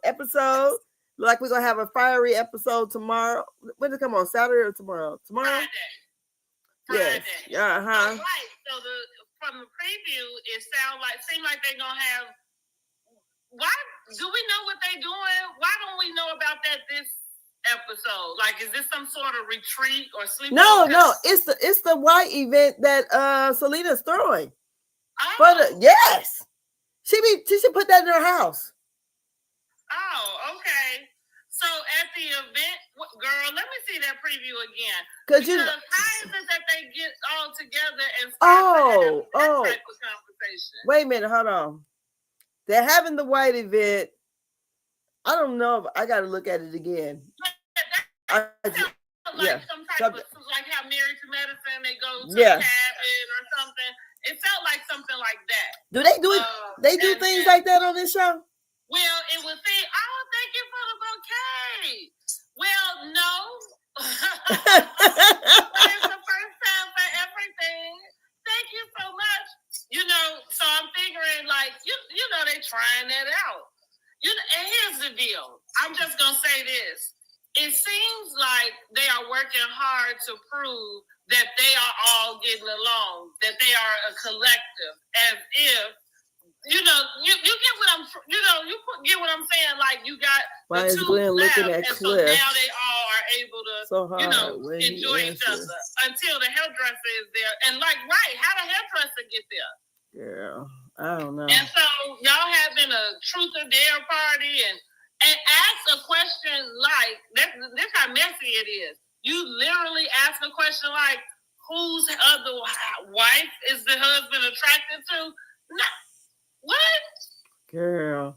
episode. Like we're gonna have a fiery episode tomorrow. When does it come on? Saturday or tomorrow? Tomorrow. Friday. Yes. Uh-huh. Oh, right. So from the preview, it seemed like they're gonna have. Why do we know what they're doing? Why don't we know about that this episode? Like, is this some sort of retreat or sleep? No. It's the white event that Selena's throwing. Oh. Yes. She should put that in her house. Oh, okay. So at the event, girl, let me see that preview again. Because how is it that they get all together and start that type of conversation? Wait a minute, hold on. They're having the white event. I don't know. I got to look at it again. Some type of, like how Married to Medicine, they go to a cabin or something. It felt like something like that. Do they do it? They do things like that on this show? Well, it was saying, thank you for the bouquet. Well, no. It's the first time for everything. Thank you so much. So I'm figuring like, they're trying that out. And here's the deal. I'm just going to say this. It seems like they are working hard to prove that they are all getting along, that they are a collective, as if, you get what I'm, get what I'm saying? Like you got why the is Glenn looking at Cliff? So now they all are able to, enjoy each other until the hairdresser is there. And like, how the hairdresser get there? Girl, I don't know. And so y'all having a truth or dare party and ask a question like, this how messy it is. You literally ask a question like, whose other wife is the husband attracted to? No. What? Girl.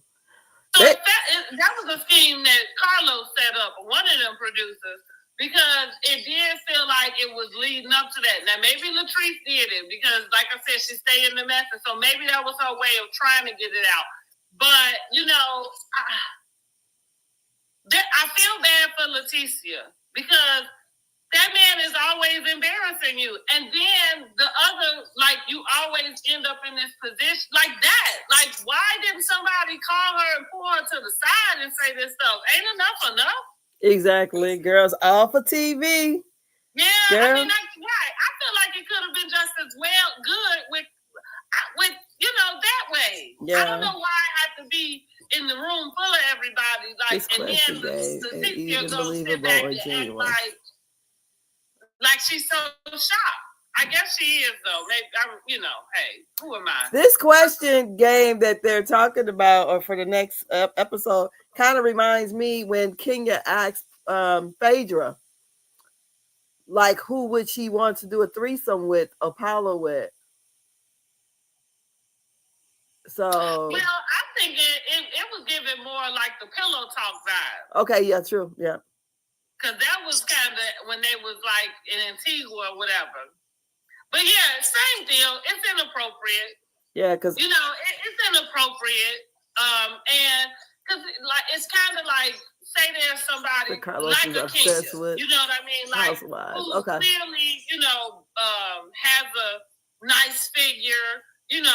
So that was a scheme that Carlos set up, one of them producers, because it did feel like it was leading up to that. Now, maybe Latrice did it because, like I said, she stayed in the mess, and so maybe that was her way of trying to get it out. But, I feel bad for Leticia because that man is always embarrassing you. And then the other, like, you always end up in this position like that. Like, why didn't somebody call her and pull her to the side and say this stuff? Ain't enough? Exactly. Girls, all for TV. Yeah, girl. I feel like it could have been just as good with that way. Yeah. I don't know why I have to be in the room full of everybody. Like, and then the teacher goes sit back and act like she's so shocked. I guess she is, though. Maybe, hey, who am I? This question game that they're talking about, or for the next episode, kind of reminds me when Kenya asked Phaedra, like, who would she want to do a threesome with, Apollo with? So. Well, I'm thinking it was giving more like the pillow talk vibe. Okay, yeah, true, yeah. Because that was kind of when they was like in Antigua or whatever. But yeah, same deal. It's inappropriate. Yeah, because it's inappropriate. And because it's kind of like say there's somebody like a Kenya, you know what I mean? Like who clearly, has a nice figure, is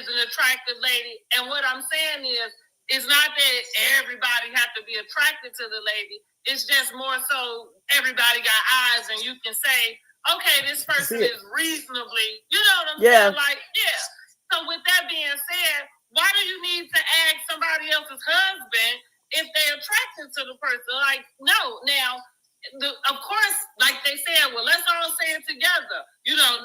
an attractive lady. And what I'm saying is, it's not that everybody have to be attracted to the lady. It's just more so everybody got eyes and you can say, okay, this person is reasonably, you know what I'm saying? Like, yeah. So with that being said, why do you need to ask somebody else's husband if they're attracted to the person? Like, no. Now, of course, like they said, well, let's all say it together.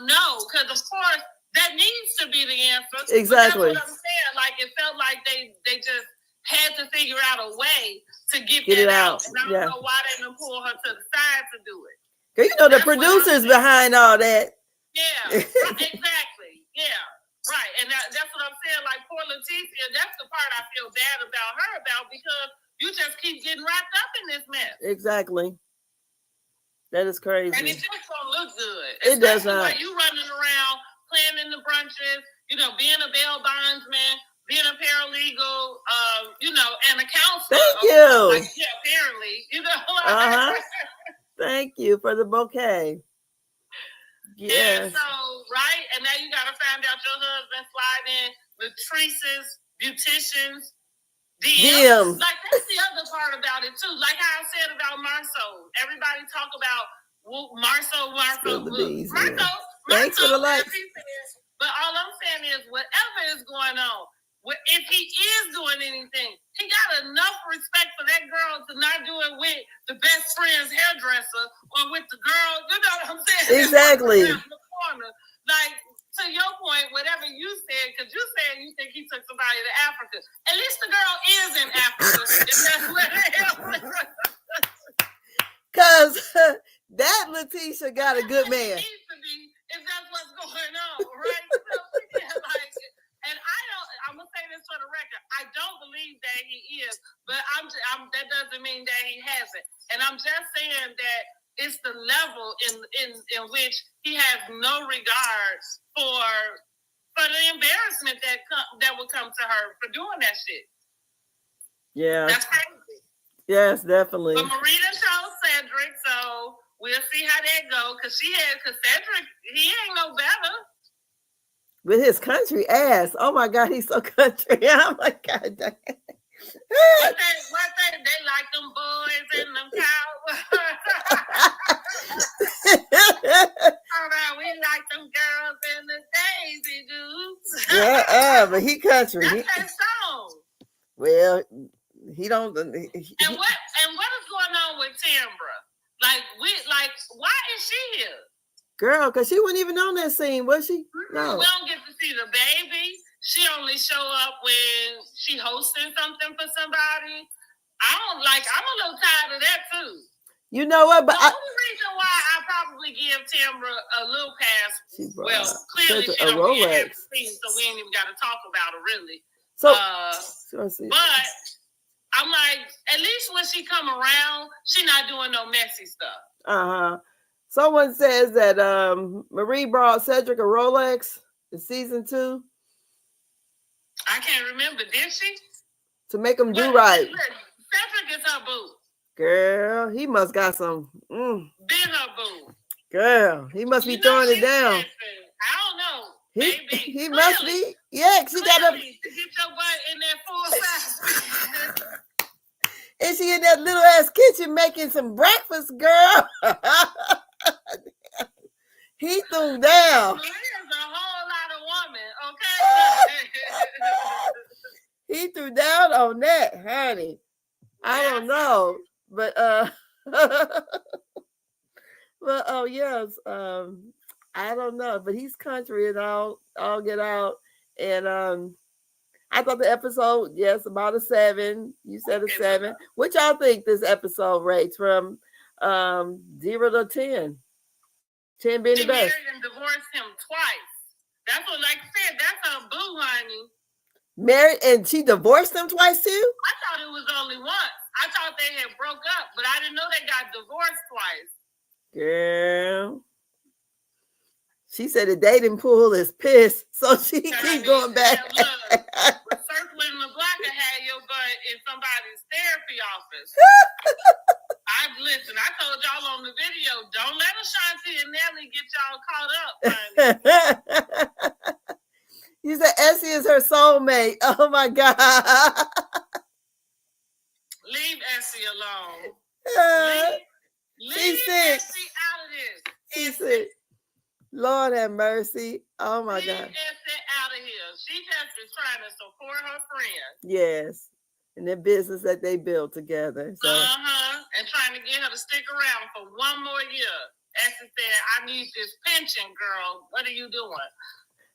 No, because of course that needs to be the answer. Exactly. But that's what I'm saying. Like, it felt like they just had to figure out a way to get it that out. And I don't know why they didn't pull her to the side to do it. The producers behind all that. Yeah, exactly. Yeah, right. And that's what I'm saying. Like, poor Leticia, that's the part I feel bad about because you just keep getting wrapped up in this mess. Exactly. That is crazy. And it just don't look good. It does not. When you running around, playing in the brunches, being a bail bondsman, being a paralegal, and a counselor. Thank you. Apparently, Thank you for the bouquet. Yes. And so, right? And now you got to find out your husband sliding Latrice's beauticians. DMs. Like, that's the other part about it, too. Like how I said about Marceau. Everybody talk about Marceau. Thanks for the likes. But all I'm saying is, whatever is going on, if he is doing anything, he got enough respect for that girl to not do it with the best friend's hairdresser or with the girl. You know what I'm saying? Exactly. Like, to your point, whatever you said, because you said you think he took somebody to Africa. At least the girl is in Africa. If that's what it is. Because that Letitia got a good man. It needs to be, if that's what's going on, right? And I'm gonna say this for the record. I don't believe that he is, but that doesn't mean that he hasn't. And I'm just saying that it's the level in which he has no regard for the embarrassment that would come to her for doing that shit. Yeah, that's crazy. Yes, definitely. But Marie chose Cedric, so we'll see how that goes. Cause Cedric, he ain't no better. With his country ass. Oh my God, he's so country. Oh my God. What they like them boys and them cowboys. We like them girls and the Daisy Dukes. Yeah, but he country. That's that song. Well, he don't. And what is going on with Tambra? Why is she here? Girl, because she wasn't even on that scene, was she? No. We don't get to see the baby. She only show up when she hosting something for somebody. I'm a little tired of that too. You know what? But the only reason why I probably give Tambra a little pass, clearly she don't have scene, so we ain't even got to talk about her really. So, but I'm like, at least when she come around, she not doing no messy stuff. Someone says that Marie brought Cedric a Rolex in season 2. I can't remember. Did she? To make him do right. Cedric is her boo. Girl, he must got some. Been her boo. Girl, he must be throwing it down. I don't know. He must be. Yeah, she got a. Get your butt in that full size. Is she in that little ass kitchen making some breakfast, girl? He threw down. He is a whole lot of woman, okay? He threw down on that, honey. I don't know, but well, oh yes, I don't know, but he's country and all get out, and I thought the episode, yes, about a 7. You said a 7. What y'all think this episode rates from 0 to 10? 10 being the best. She married and divorced him twice. That's what, like I said, that's her boo, honey. Married and she divorced him twice too? I thought it was only once. I thought they had broke up, but I didn't know they got divorced twice. Girl. She said the dating pool is pissed, so she keep going back. Look, circling the block and had your butt in somebody's therapy office. I told y'all on the video, don't let Ashanti and Nelly get y'all caught up, honey. You said Essie is her soulmate. Oh my God. Leave Essie alone. Leave Essie out of this. She said, Lord have mercy. Oh my God. Leave Essie out of here. She just is trying to support her friend. Yes. And the business that they built together. So. And trying to get her to stick around for one more year. Essie said, I need this pension, girl. What are you doing?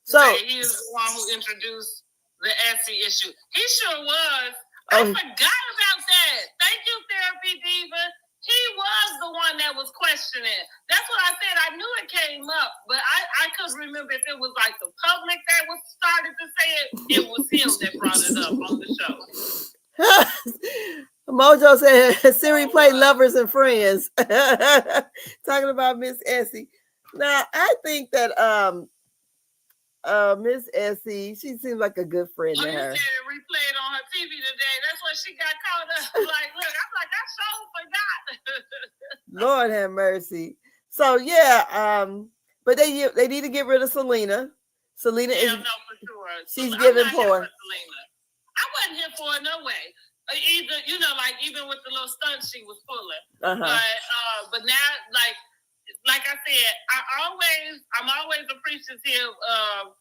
So he's the one who introduced the Essie issue. He sure was. I forgot about that. Thank you, Therapy Diva. He was the one that was questioning. That's what I said. I knew it came up, but I couldn't remember if it was like the public that was started to say it. It was him that brought it up on the show. Mojo said Siri play Lovers and Friends. Talking about Miss Essie. Now I think that Miss Essie, she seems like a good friend to her. You said it replayed on her TV today. That's what she got caught up. Like, look, I'm like, I so forgot. Lord have mercy. So yeah, but they need to get rid of Selena. Selena is no, for sure. She's giving poor. I wasn't here for it no way. Either, you know, like even with the little stunts she was pulling. But now, like I said, I'm always appreciative of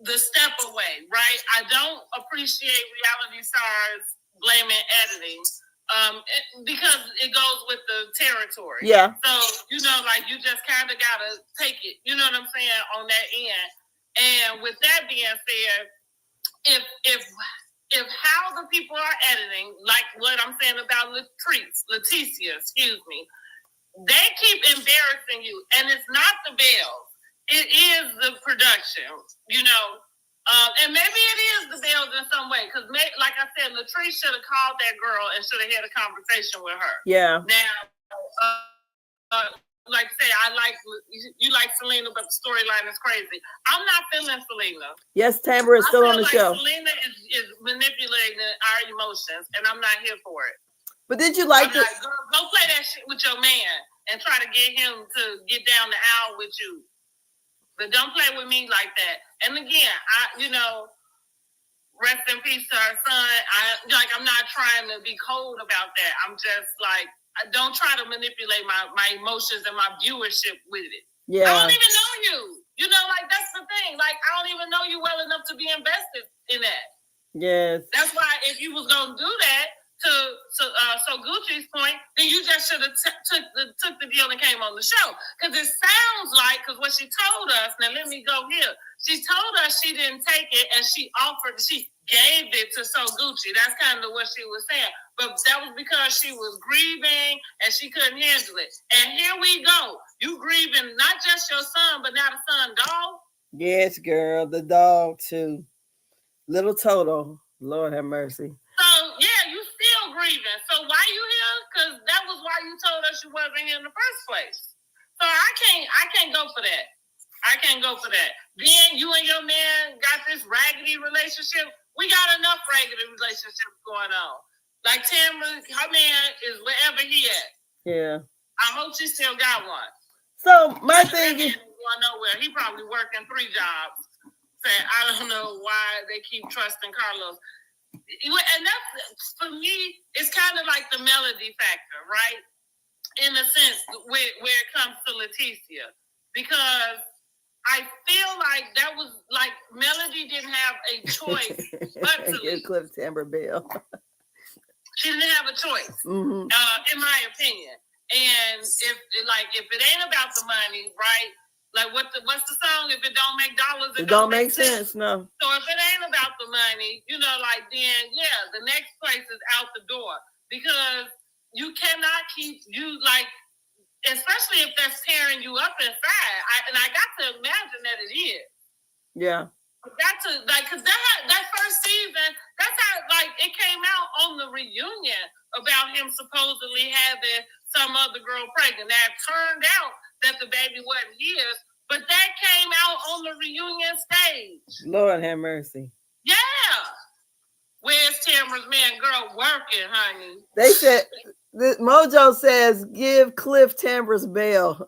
the step away, right? I don't appreciate reality stars blaming editing. Because it goes with the territory. Yeah. So, you know, like you just kind of gotta take it, you know what I'm saying, on that end. And with that being said, if how the people are editing, like what I'm saying about Leticia, excuse me, they keep embarrassing you, and it's not the Belle. It is the production, you know. And maybe it is the Bells in some way, because like I said, Latrice should have called that girl and should have had a conversation with her. Yeah. Now, like I say, you like Selena, but the storyline is crazy. I'm not feeling Selena. Yes, Tamara is still on the show. Selena is manipulating our emotions, and I'm not here for it. But did you like it? Go play that shit with your man and try to get him to get down the aisle with you. But don't play with me like that. And again, rest in peace to our son. I'm not trying to be cold about that. I'm just like, don't try to manipulate my emotions and my viewership with it. Yeah. I don't even know you. You know, like that's the thing. Like I don't even know you well enough to be invested in that. Yes. That's why if you was gonna do that, so Gucci's point, then you just should have took the deal and came on the show. Because it sounds like, because what she told us, now let me go here. She told us she didn't take it, and she gave it to So Gucci. That's kind of what she was saying. But that was because she was grieving and she couldn't handle it. And here we go. You grieving not just your son, but now the son dog. Yes, girl, the dog too. Little Toto. Lord have mercy. So yeah, you still grieving. So why you here? Because that was why you told us you wasn't here in the first place. So I can't go for that. I can't go for that. Then you and your man got this raggedy relationship. We got enough raggedy relationships going on. Like Tamara, her man is wherever he at. Yeah. I hope she still got one. So my thing is going nowhere. He probably working 3 jobs. Saying, I don't know why they keep trusting Carlos. And that's, for me, it's kind of like the melody factor, right? In a sense, where it comes to Leticia. Because I feel like that was like Melody didn't have a choice but to leave. Cliff Tamara Belle. She didn't have a choice, in my opinion. And if it ain't about the money, right? Like what's the song? If it don't make dollars, it don't make sense. No. So if it ain't about the money, then yeah, the next place is out the door, because you cannot keep especially if that's tearing you up inside. I got to imagine that it is. Yeah. Because that first season, that's how it came out on the reunion about him supposedly having some other girl pregnant. Now it turned out that the baby wasn't his, but that came out on the reunion stage. Lord have mercy. Yeah. Where's Tamara's man girl working, honey? They said, Mojo says, give Cliff Tamara's Belle.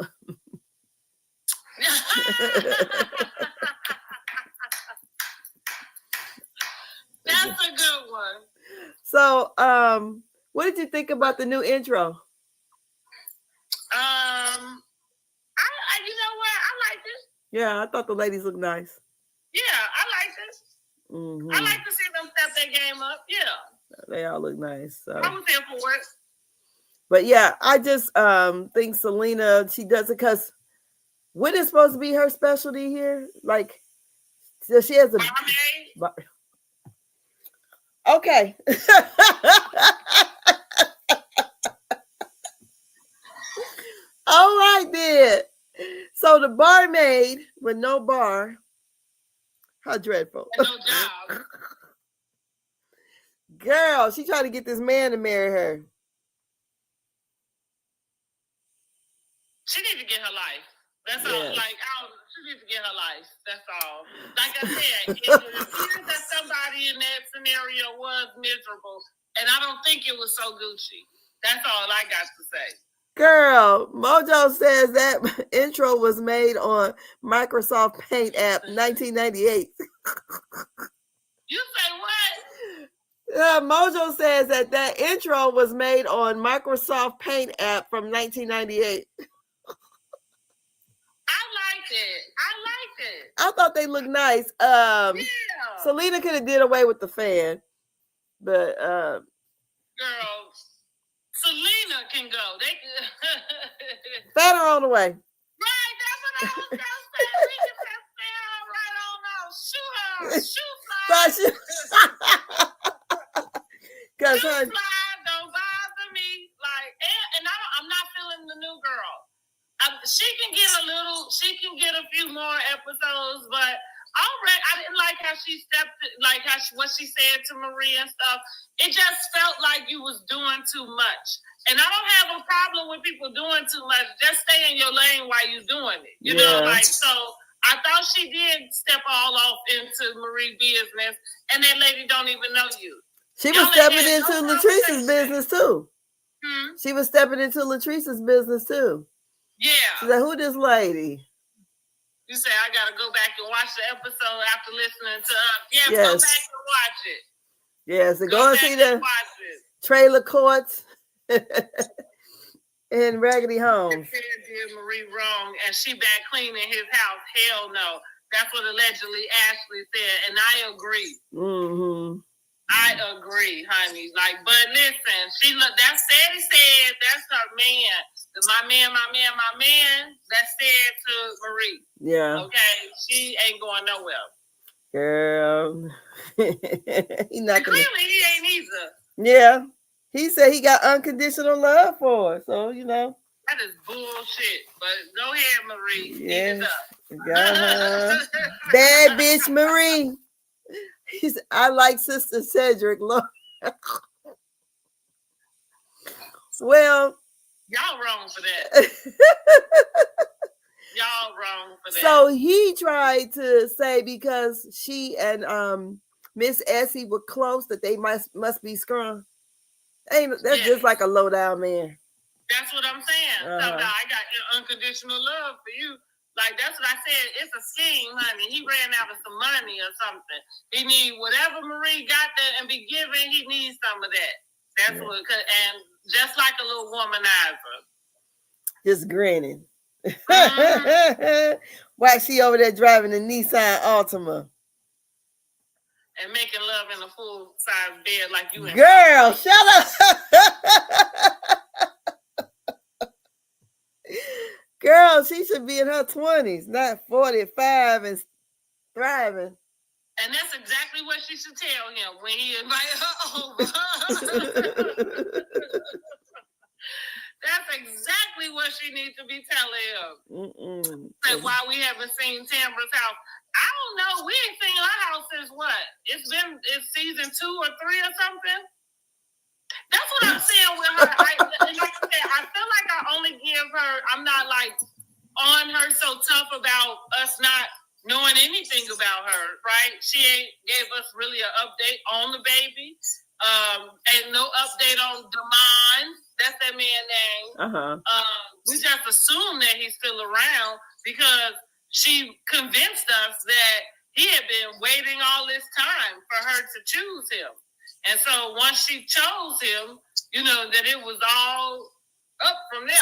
That's a good one. So, what did you think about the new intro? You know what? I like it. Yeah, I thought the ladies looked nice. Yeah, I like it. Mm-hmm. I like to see them step their game up. Yeah. They all look nice. So. I was here for it. But yeah, I just think Selena, she does it because what is supposed to be her specialty here? Like, so she has a... Okay. All right then. So the barmaid with no bar, how dreadful. And no job. Girl, she tried to get this man to marry her. She needs to get her life. That's all. Like, she needs to get her life. That's all. Like I said, it appears that somebody in that scenario was miserable, and I don't think it was so Gucci. That's all I got to say. Girl, Mojo says that intro was made on Microsoft Paint app 1998. You say what? Mojo says that intro was made on Microsoft Paint app from 1998. I liked it. I thought they looked nice. Selena could have did away with the fan, but girl, Selena can go. Fan her on the way. Right, that's what I was gonna say. We can just fan her right on out. Shoot her. Cause don't bother me. Like, and I'm not feeling the new girl. She can get a few more episodes, but I didn't like how she what she said to Marie and stuff. It just felt like you was doing too much. And I don't have a problem with people doing too much. Just stay in your lane while you're doing it. You know, like, so I thought she did step all off into Marie business, and that lady don't even know you. She was stepping into Latrice's business too. She was stepping into Latrice's business too. Yeah. She's like, who this lady? You say, I got to go back and watch the episode after listening to yes. Go back and watch it. Yes, and go and see the trailer courts and Raggedy Homes. Did Marie wrong, and she back cleaning his house. Hell no. That's what allegedly Ashley said, and I agree. Mm-hmm. I agree, honey. Like, but listen, that's Ceddy said, that's her man. My man, that's said to Marie. Yeah. Okay, she ain't going nowhere. Girl. Clearly, he ain't either. Yeah. He said he got unconditional love for her. So, you know. That is bullshit. But go ahead, Marie. Yeah. Got her. Bad bitch Marie. I like Sister Cedrick. Lord. Well. Y'all wrong for that. Y'all wrong for that. So he tried to say because she and Miss Essie were close that they must be scrum. That's just like a low down man. That's what I'm saying. So I got unconditional love for you. Like, that's what I said. It's a scheme, honey. He ran out of some money or something. He need whatever Marie got there and be given, he needs some of that. That's what, and just like a little womanizer. Just grinning. Mm-hmm. Why she over there driving the Nissan Altima? And making love in a full-size bed like you. Girl, shut up. Girl, she should be in her 20s, not 45 and thriving. And that's exactly what she should tell him when he invited her over. That's exactly what she needs to be telling him. Like, why we haven't seen Tambra's house. I don't know. We ain't seen her house since what? It's season 2 or 3 or something. That's what I'm saying with her. Like I said, I feel like I only give her, I'm not like on her so tough about us not knowing anything about her, right? She ain't gave us really an update on the baby. And no update on Damon. That's that man's name. We just assume that he's still around because she convinced us that he had been waiting all this time for her to choose him. And so once she chose him, you know, that it was all up from there.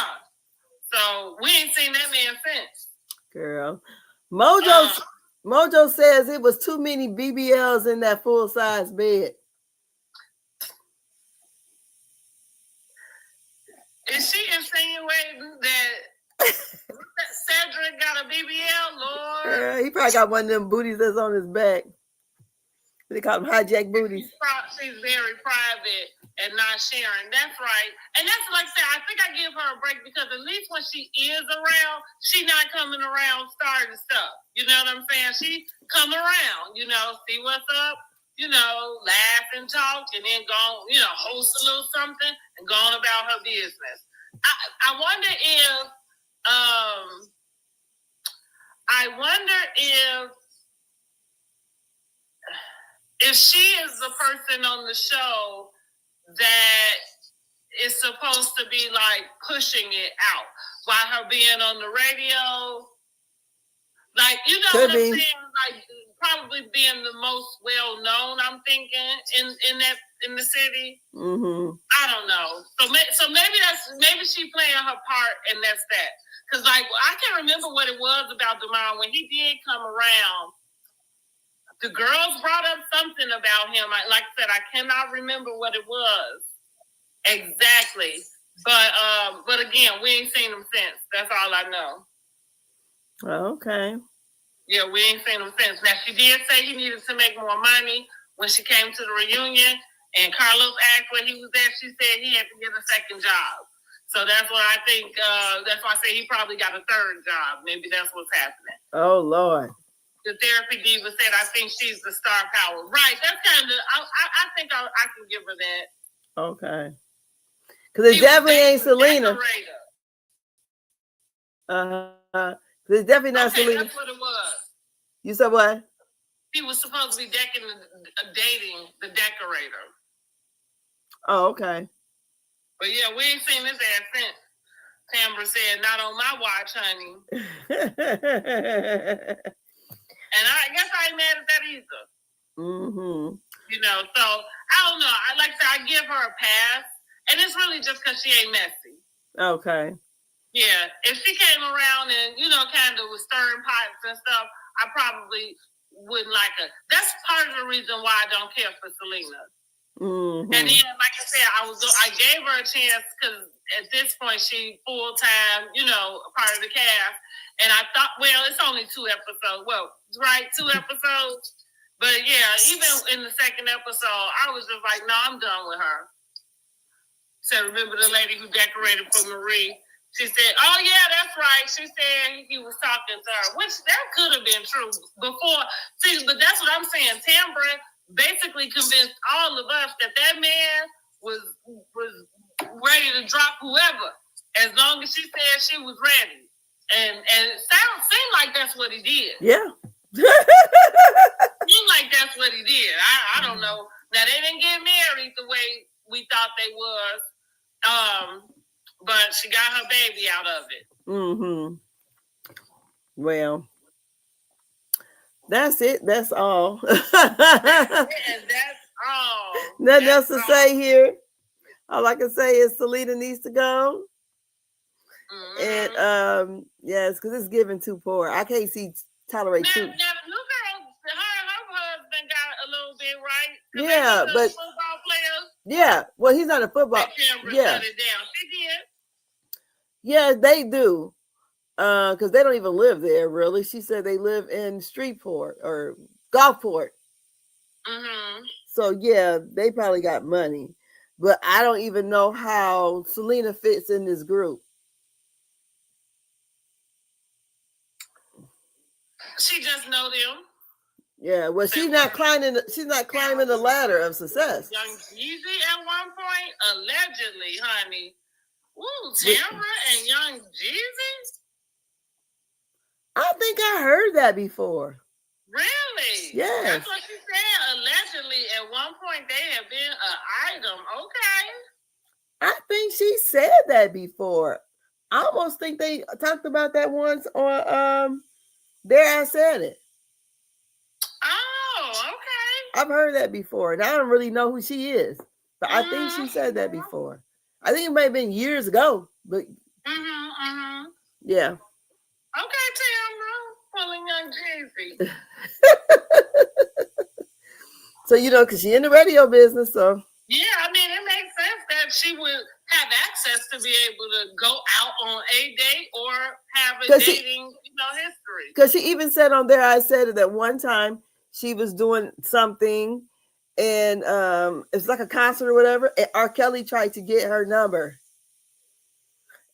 So we ain't seen that man since. Girl. Mojo says it was too many BBLs in that full-size bed. Is she insinuating that Cedric got a BBL, Lord? He probably got one of them booties that's on his back. They call them hijack booties. She's very private and not sharing. That's right. And that's like I said, I think I give her a break because at least when she is around, she not coming around starting stuff. You know what I'm saying? She come around, you know, see what's up, laugh and talk, and then go, host a little something and go on about her business. I wonder if she is the person on the show that is supposed to be like pushing it out while her being on the radio. Like, what I'm saying? Like, probably being the most well known, I'm thinking, in the city. Mm-hmm. I don't know. So maybe she playing her part, and that's that. Because like I can't remember what it was about Demar when he did come around. The girls brought up something about him. Like I said, I cannot remember what it was exactly. But again, we ain't seen him since. That's all I know. Okay. Yeah, we ain't seen him since. Now, she did say he needed to make more money when she came to the reunion, and Carlos asked where he was at. She said he had to get a second job. So that's what I think. That's why I say he probably got a third job. Maybe that's what's happening. Oh, Lord. The therapy diva said, I think she's the star power. Right. That's kind of, I think I can give her that. Okay. Because it definitely ain't Selena. It's definitely not Selena. That's what it was. You said what? He was supposed to be dating the decorator. Oh, okay. But yeah, we ain't seen his ass since. Tambra said, not on my watch, honey. And I guess I ain't mad at that either. Mm-hmm. So I don't know. I give her a pass. And it's really just because she ain't messy. Okay. Yeah. If she came around and, kind of was stirring pipes and stuff, I probably wouldn't like her. That's part of the reason why I don't care for Selena. Mm-hmm. And then, like I said, I gave her a chance because at this point she full-time, part of the cast. And I thought, well, it's only 2 episodes. Well, right, 2 episodes. But yeah, even in the second episode, I was just like, no, I'm done with her. So remember the lady who decorated for Marie? She said, oh, yeah, that's right. She said he was talking to her, which that could have been true before. See, but that's what I'm saying. Tambra basically convinced all of us that man was ready to drop whoever as long as she said she was ready. And it seemed like that's what he did. Yeah. Seemed like that's what he did. I don't know. Now, they didn't get married the way we thought they was. But she got her baby out of it. Mm-hmm. Well, that's it. That's all. That's all. Nothing else to say here. All I can say is Selena needs to go. Mm-hmm. And yes, because it's giving too poor. I can't tolerate too. Now the new girl, her husband got a little bit right. Yeah, but football players. Yeah, well, he's not a football. Yeah, shut it down. She did. Yeah, they do. Because they don't even live there, really. She said they live in Streetport or Gulfport. Mm-hmm. So yeah, they probably got money, but I don't even know how Selena fits in this group. She just know them. Yeah, well, she's not climbing the ladder of success. Young Jeezy at one point, allegedly, honey. Ooh, Tambra and Young Jeezy? I think I heard that before. Really? Yeah. That's what she said. Allegedly, at one point, they have been an item. Okay. I think she said that before. I almost think they talked about that once on There I Said It. Oh, okay. I've heard that before, and I don't really know who she is, but I think she said that before. I think it might have been years ago, but yeah. Okay, Tambra, pulling Young Jeezy. So because she's in the radio business, so yeah, I mean it makes sense that she would have access to be able to go out on a date or have a dating, history. Because she even said on There I Said It that one time she was doing something, and it's like a concert or whatever, and R. Kelly tried to get her number.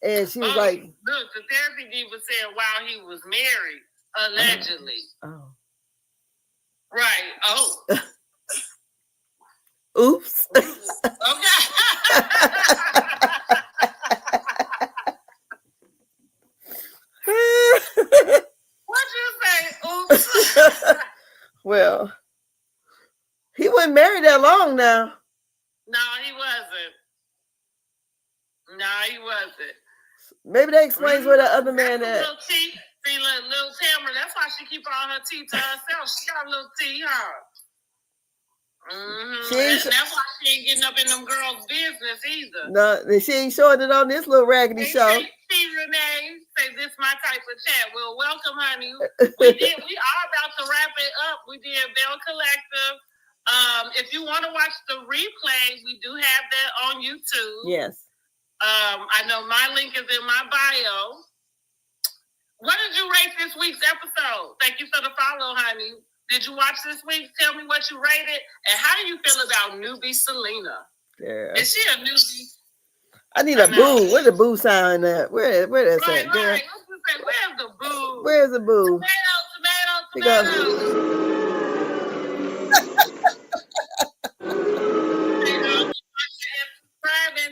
And she was like, look, the therapy diva said while he was married, allegedly. Oh. Right. Oh. Oops. Okay. What'd you say? Oops. Well, he wasn't married that long now. No, he wasn't. Maybe that explains where the other man at. Little T. See, little Tamara, that's why she keep all her tea to herself. She got a little tea, huh? Mm-hmm. That's why she ain't getting up in them girls' business either. No, she ain't showing it on this little raggedy show. See, Renee, say this is my type of chat. Well, welcome, honey. We are about to wrap it up. We did Belle Collective. If you want to watch the replay, we do have that on YouTube. Yes. I know my link is in my bio. What did you rate this week's episode? Thank you for the follow, honey. Did you watch this week? Tell me what you rated. And how do you feel about newbie Selena? Yeah. Is she a newbie? I need a boo. Where's the boo sign at? Where that's at? Right. Where's the boo? Where's the boo? Tomato.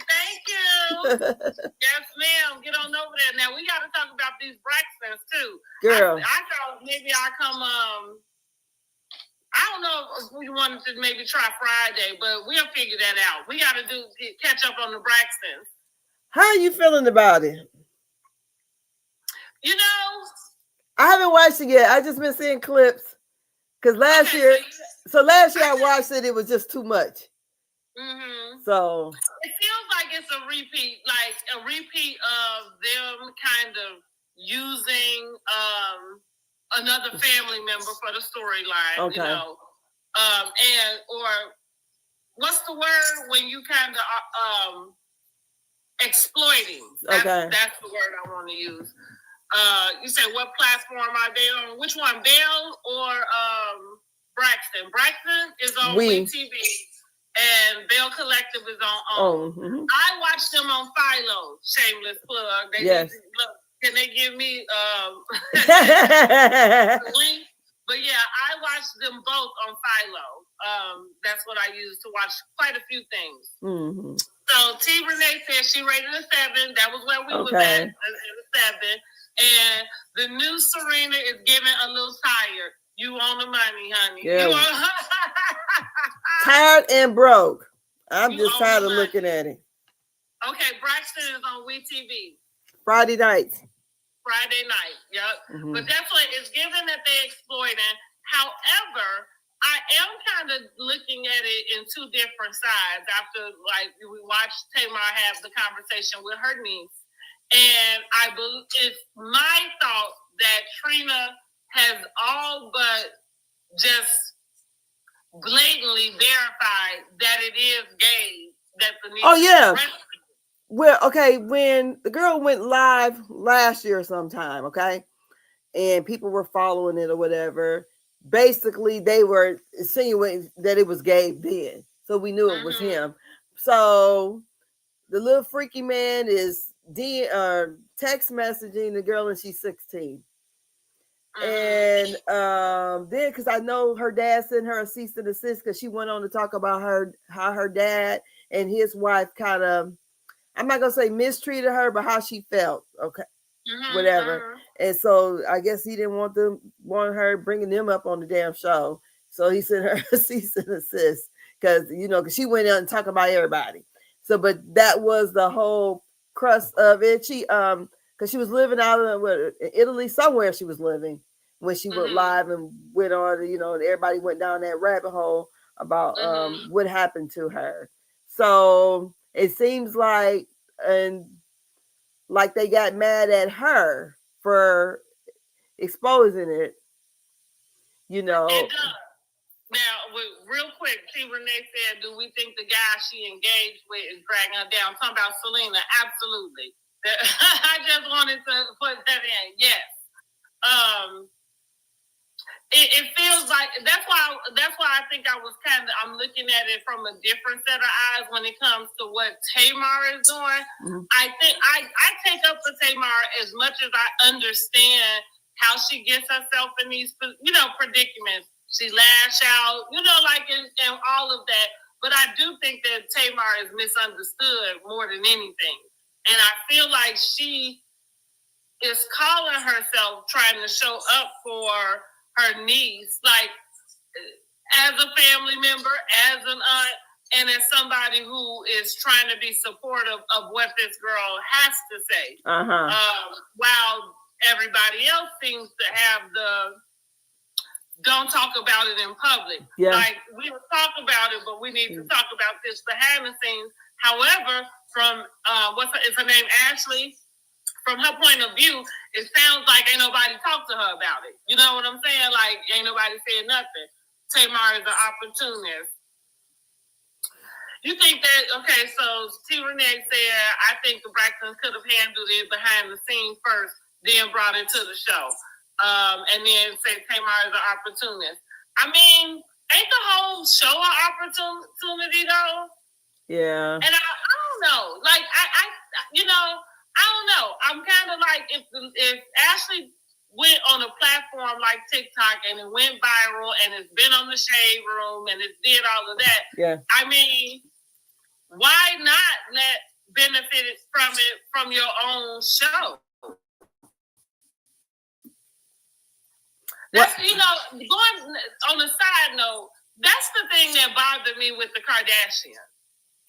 Thank you. Yes, ma'am. Get on over there. Now we got to talk about these Braxtons too. Girl, I thought maybe I come. I don't know if we wanted to maybe try Friday, but we'll figure that out. We got to catch up on the Braxtons. How are you feeling about it? You know, I haven't watched it yet. I just been seeing clips because last year I watched it. It was just too much. Mm-hmm. So it feels like it's a repeat of them kind of using another family member for the storyline. Okay. You know, or what's the word when you kind of exploiting? That's the word I want to use. You said what platform are they on? Which one, Belle or Braxton? Braxton is on WeTV. And Belle Collective is on. Mm-hmm. I watched them on Philo. Shameless plug. Can they give me the link? But yeah, I watched them both on Philo. That's what I use to watch quite a few things. Mm-hmm. So T. Renee said she rated a 7. That was where we was at. It was 7. And the new Serena is giving a little tired. You on the money, honey. Yeah. Tired and broke. I'm just tired of looking at it. Okay, Braxton is on WeTV. Friday night. Yep. Mm-hmm. But that's what it's given that they're exploiting. However, I am kind of looking at it in two different sides after, like, we watched Tamar have the conversation with her niece. And I believe it's my thought that Trina has all but just blatantly verified that it is gay. That the niece Well, okay, when the girl went live last year sometime, okay, and people were following it or whatever, basically they were insinuating that it was gay then. So we knew it was him. So the little freaky man is text messaging the girl and she's 16. And then because I know her dad sent her a cease and desist because she went on to talk about how her dad and his wife kind of, I'm not gonna say mistreated her, but how she felt. Okay, whatever. And so I guess he didn't want her bringing them up on the damn show. So he sent her a cease and desist because she went out and talked about everybody. So, but that was the whole crust of it. She because she was living out in Italy somewhere. She was living when she went live and went on. And everybody went down that rabbit hole about what happened to her. So it seems like they got mad at her for exposing it. It does. Now, real quick, T. Renee said, do we think the guy she engaged with is dragging her down? Talking about Selena, absolutely. I just wanted to put that in. Yes. It feels like that's why I think I'm looking at it from a different set of eyes when it comes to what Tamar is doing. Mm-hmm. I think I take up for Tamar as much as I understand how she gets herself in these predicaments. She lash out, like in all of that. But I do think that Tamar is misunderstood more than anything. And I feel like she is calling herself trying to show up for her niece, like as a family member, as an aunt, and as somebody who is trying to be supportive of what this girl has to say. While everybody else seems to have the don't talk about it in public. Yeah. Like, we will talk about it, but we need to talk about this behind the scenes. However, from is her name, Ashley? From her point of view, it sounds like ain't nobody talked to her about it. You know what I'm saying? Like, ain't nobody said nothing. Tamar is an opportunist. You think that, okay, so T. Renee said, I think the Braxtons could have handled it behind the scenes first, then brought it to the show. And then say Tamar is an opportunist. I mean, ain't the whole show an opportunity, though? Yeah. And I don't know. Like, I you know, I don't know. I'm kind of like, if Ashley went on a platform like TikTok and it went viral and it's been on the Shade Room and it did all of that. Yeah. I mean, why not let benefit from it from your own show? That's, you know, going on a side note, that's the thing that bothered me with the Kardashians.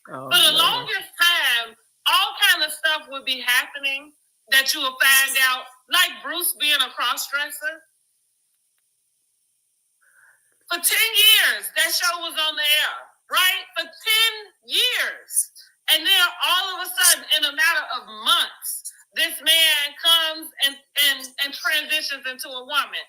For the longest time, all kind of stuff would be happening that you will find out, like Bruce being a cross-dresser. For 10 years, that show was on the air, right? For 10 years. And then all of a sudden, in a matter of months, this man comes and transitions into a woman.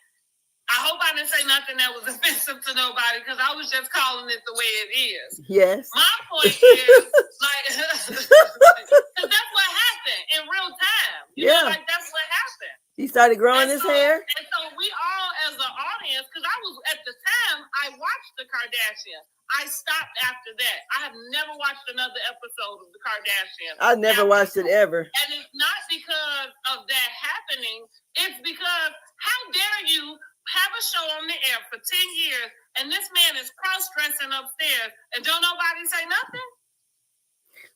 I hope I didn't say nothing that was offensive to nobody, because I was just calling it the way it is. Yes. My point is, like, because that's what happened in real time. You know, like, that's what happened. He started growing his hair. And so we all, as an audience, because I was, at the time, I watched the Kardashians. I stopped after that. I have never watched another episode of the Kardashians. I never watched it ever. And it's not because of that happening. It's because, how dare you have a show on the air for 10 years, and this man is cross-dressing upstairs, and don't nobody say nothing?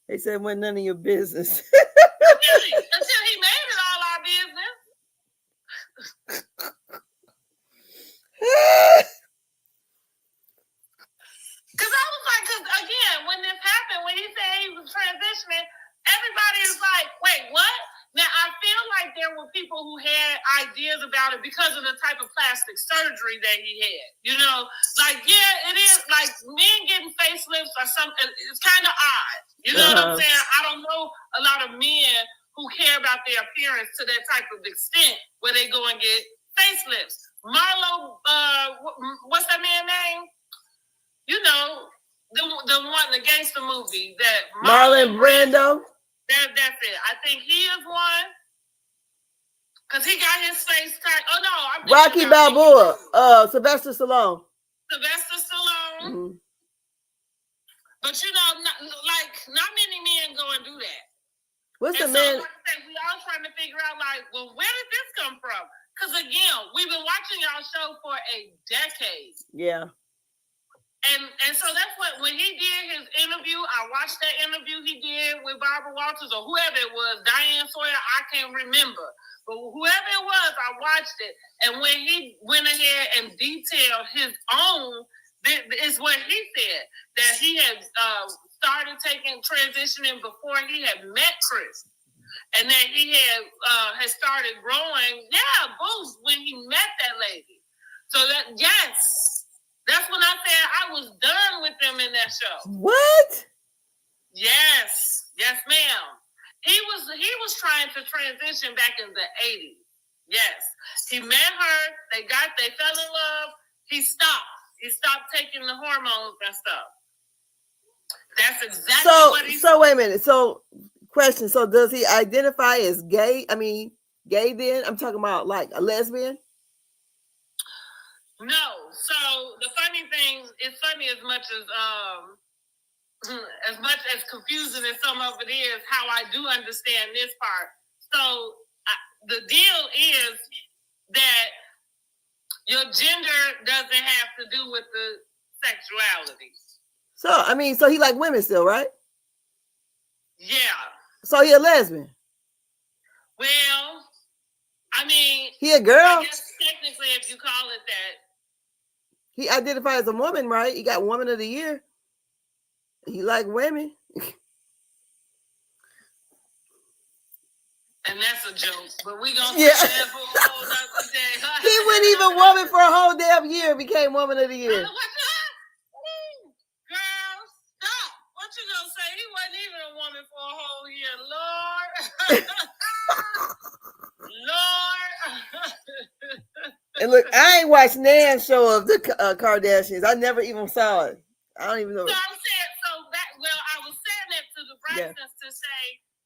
They said, well, none of your business. Until he made it all our business. Because I was like, because again, when this happened, when he said he was transitioning, everybody is like, wait, what? Now, I feel like there were people who had ideas about it because of the type of plastic surgery that he had. You know, like, yeah, it is like men getting facelifts or something. It's kind of odd. You know what I'm saying? I don't know a lot of men who care about their appearance to that type of extent where they go and get facelifts. Marlo, what's that man's name? You know, the one, the gangster movie that Marlon Brando. That's it. I think he is one. Because he got his face tight. Oh, no. Rocky Balboa. Sylvester Stallone. Mm-hmm. But, you know, not many men go and do that. What's the man? We all trying to figure out, like, well, where did this come from? Because, again, we've been watching y'all show for a decade. Yeah. And so that's what, when he did his interview, I watched that interview he did with Barbara Walters or whoever it was, Diane Sawyer, I can't remember. But whoever it was, I watched it. And when he went ahead and detailed his own, is what he said, that he had started transitioning before he had met Chris. And that he had started growing, boost when he met that lady. So that, yes. That's when I said I was done with them in that show. What? Yes. Yes, ma'am. He was trying to transition back in the 80s. Yes. He met her. They fell in love. He stopped. He stopped taking the hormones and stuff. That's exactly what he said. So wait a minute. So question. So does he identify as gay? I mean, gay then? I'm talking about like a lesbian? No. So the funny thing, it's funny as much as confusing as some of it is, how I do understand this part. So the deal is that your gender doesn't have to do with the sexuality. So, I mean, so he like women still, right? Yeah. So he a lesbian? Well, I mean, he a girl? I guess technically, if you call it that. He identifies as a woman, right? He got Woman of the Year. He like women. And that's a joke, but we gonna say that for a whole nother day. He wasn't even woman for a whole damn year, became Woman of the Year. Girl, stop. What you gonna say? He wasn't even a woman for a whole year. Lord. Lord. And look, I ain't watched Nan's show of the Kardashians. I never even saw it. I don't even know. So I'm saying, I was saying that to the Braxtons to say,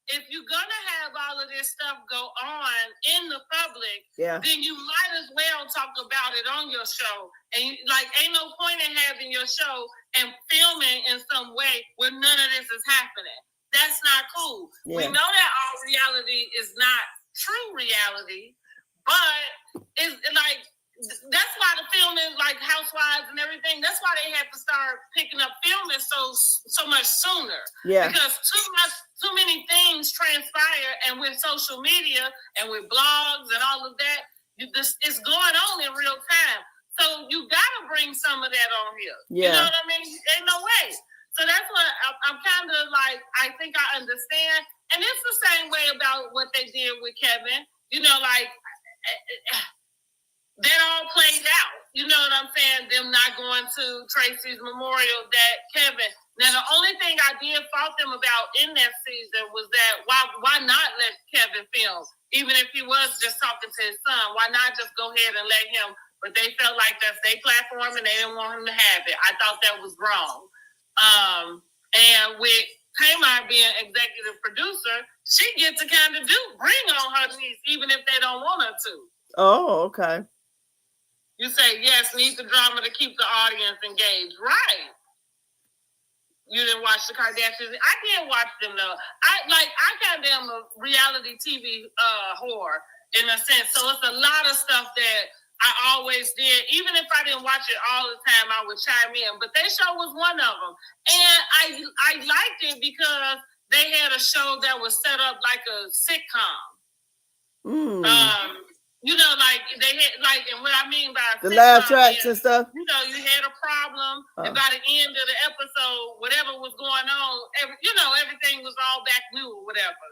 if you're gonna have all of this stuff go on in the public, then you might as well talk about it on your show. And ain't no point in having your show and filming in some way where none of this is happening. That's not cool. Yeah. We know that all reality is not true reality, but it's like that's why the filming, like Housewives and everything, that's why they had to start picking up filming so much sooner. Yeah. Because too many things transpire, and with social media and with blogs and all of that, it's going on in real time. So you gotta bring some of that on here. Yeah. You know what I mean? Ain't no way. So that's what I'm kind of like, I think I understand. And it's the same way about what they did with Kevin. You know, like that all played out. You know what I'm saying? Them not going to Tracy's memorial, that Kevin. Now, the only thing I did fault them about in that season was that why not let Kevin film? Even if he was just talking to his son, why not just go ahead and let him? But they felt like that's their platform and they didn't want him to have it. I thought that was wrong. And with Tamar being executive producer, she gets to kind of bring on her niece, even if they don't want her to. Oh, okay. You say, yes, need the drama to keep the audience engaged. Right. You didn't watch the Kardashians? I did watch them, though. I kind of am a reality TV whore, in a sense. So it's a lot of stuff that I always did. Even if I didn't watch it all the time, I would chime in. But their show was one of them. And I liked it because they had a show that was set up like a sitcom. You know, like they had, like, and what I mean by the laugh tracks and stuff. You know, you had a problem, and by the end of the episode, whatever was going on, everything was all back new or whatever.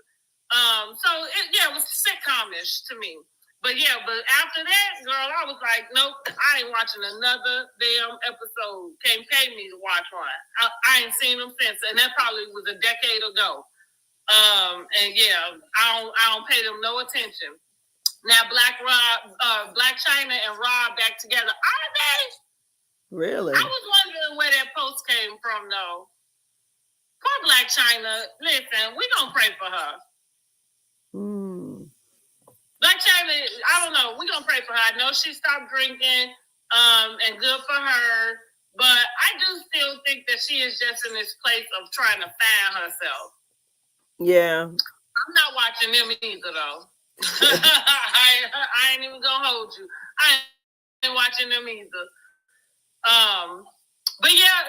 It was sitcomish to me. But after that, girl, I was like, nope, I ain't watching another damn episode. Can't pay me to watch one. I ain't seen them since, and that probably was a decade ago. I don't pay them no attention. Now, Black China and Rob back together. Are they? Really? I was wondering where that post came from, though. Poor Black China. Listen, we gonna pray for her. Black China, I don't know. We gonna pray for her. I know she stopped drinking, and good for her. But I do still think that she is just in this place of trying to find herself. Yeah. I'm not watching them either, though. I ain't even gonna hold you. I ain't watching them either.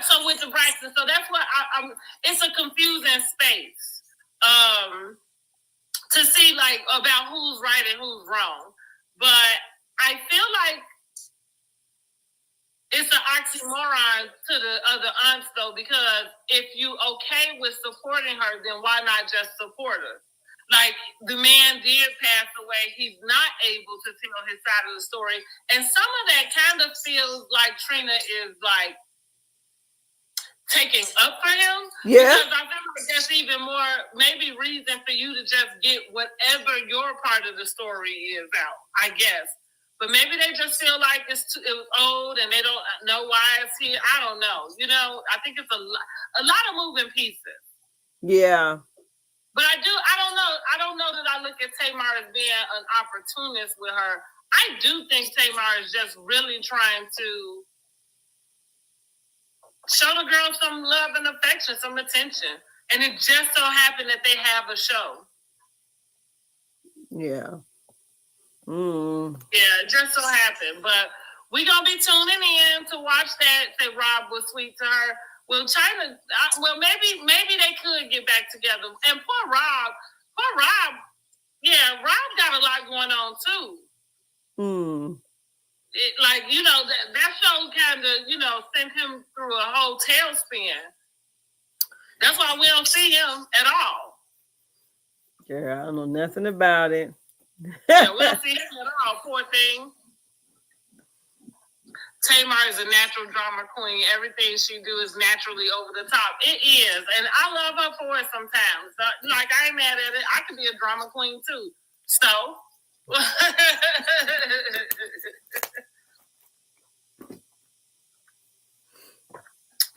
So with the Braxton, so that's what it's a confusing space to see like about who's right and who's wrong. But I feel like it's an oxymoron to the other aunts though, because if you okay with supporting her, then why not just support her? Like, the man did pass away. He's not able to tell his side of the story. And some of that kind of feels like Trina is, like, taking up for him. Yeah. Because I feel like there's even more, maybe, reason for you to just get whatever your part of the story is out, I guess. But maybe they just feel like it was old and they don't know why it's here. I don't know. You know, I think it's a lot of moving pieces. Yeah. But I don't know that I look at Tamar as being an opportunist with her. I do think Tamar is just really trying to show the girl some love and affection, some attention. And it just so happened that they have a show. Yeah. Yeah, it just so happened. But we're going to be tuning in to watch that. Say Rob was sweet to her. Well, China. Maybe they could get back together. And poor Rob. Yeah, Rob got a lot going on too. That show kind of sent him through a whole tailspin. That's why we don't see him at all. Girl, I don't know nothing about it. Yeah, we don't see him at all. Poor thing. Tamar is a natural drama queen. Everything she do is naturally over the top. It is. And I love her for it sometimes. Like, I ain't mad at it. I could be a drama queen, too. So.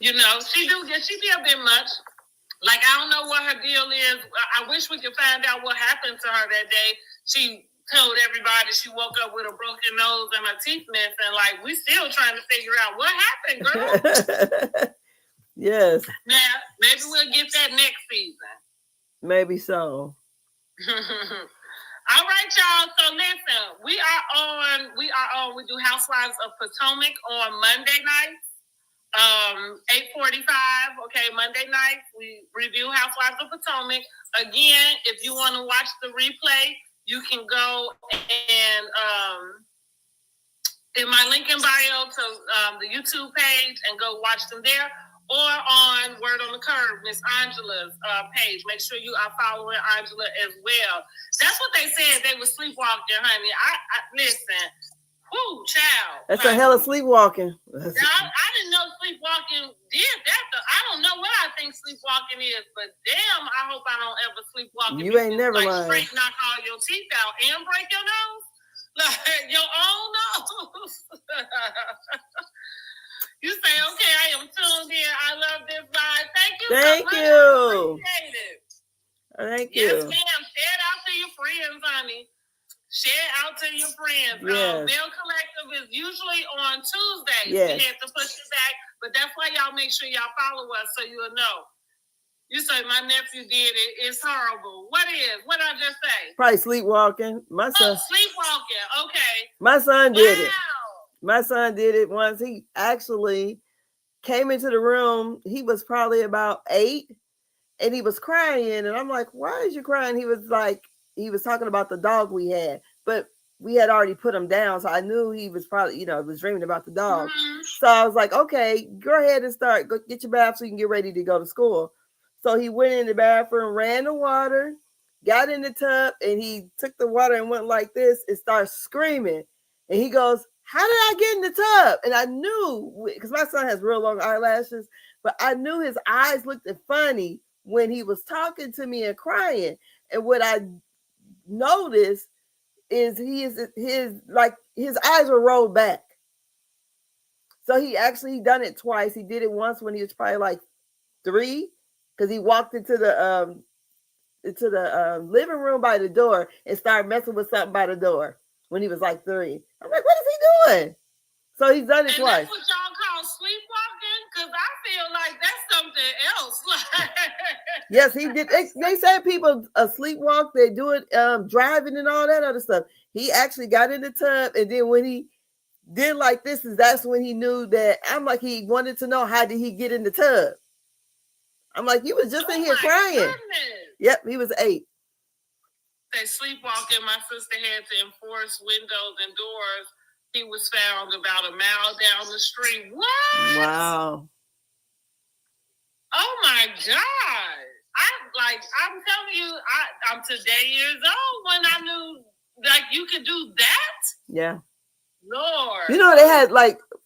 She be a bit much. Like, I don't know what her deal is. I wish we could find out what happened to her that day. She told everybody she woke up with a broken nose and her teeth missed, and like we still trying to figure out what happened, girl. Yes. Now maybe we'll get that next season. Maybe so. All right, y'all. So listen, we do Housewives of Potomac on Monday night. 8:45. Okay, Monday night we review Housewives of Potomac. Again, if you want to watch the replay, you can go and in my link in bio to the YouTube page and go watch them there, or on Word on the Curve, Miss Angela's page. Make sure you are following Angela as well. That's what they said. They were sleepwalking, honey. I listen. Whoo, child. That's a hell of sleepwalking. I didn't know sleepwalking did that. I don't know what I think sleepwalking is, but damn, I hope I don't ever sleepwalk. You ain't never lying. Straight knock all your teeth out and break your nose. Like your own nose. You say, okay, I am tuned in. I love this live. Thank you. Thank so much. you. I appreciate it. Thank you. Yes, ma'am. Share it out to your friends, honey. Share it out to your friends. Yes. Belle Collective is usually on Tuesdays. Yes. We had to push it back, but that's why y'all make sure y'all follow us so you'll know. You say my nephew did it. It's horrible. What is? What did I just say? Probably sleepwalking. My son. Sleepwalking. Okay. My son did it. My son did it once. He actually came into the room. He was probably about 8, and he was crying. And I'm like, "Why is you crying?" He was talking about the dog we had, but we had already put him down, so I knew he was probably, was dreaming about the dog. Mm-hmm. So I was like, "Okay, go ahead and start. Go get your bath so you can get ready to go to school." So he went in the bathroom, ran the water, got in the tub, and he took the water and went like this and started screaming. And he goes, "How did I get in the tub?" And I knew, because my son has real long eyelashes, but I knew his eyes looked funny when he was talking to me and crying. And what I noticed is his eyes were rolled back. So he done it twice. He did it once when he was probably like 3, because he walked into the living room by the door and started messing with something by the door when he was like 3. I'm like, what is he doing? So he's done it twice. That's what y'all call sleepwalking? Because I feel like that's something else. Yes, he did. They say people sleepwalk, they do it driving and all that other stuff. He actually got in the tub, and then when he did like this, that's when he knew that. I'm like, he wanted to know, how did he get in the tub? I'm like, he was just in here crying. Goodness. Yep, he was 8. They sleepwalking. My sister had to enforce windows and doors. He was found about a mile down the street. What? Wow. Oh my God. I'm telling you, I'm today years old when I knew you could do that. Yeah. Lord. They had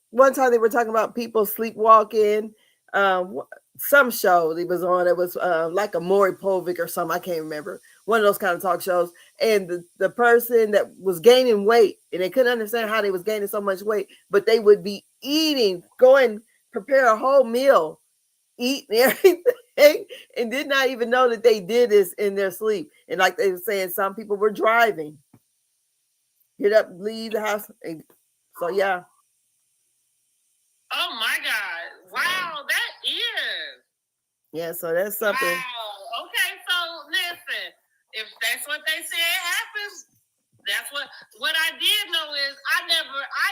one time they were talking about people sleepwalking. Some show he was on. It was like a Maury Povich or something. I can't remember. One of those kind of talk shows. And the person that was gaining weight, and they couldn't understand how they was gaining so much weight, but they would be eating, prepare a whole meal, eat everything, and did not even know that they did this in their sleep. And like they were saying, some people were driving, get up, leave the house. So yeah. Oh my God. Wow, that is. Yeah, so that's something. Wow. Okay, so listen, if that's what they said happens, that's what what I did know is I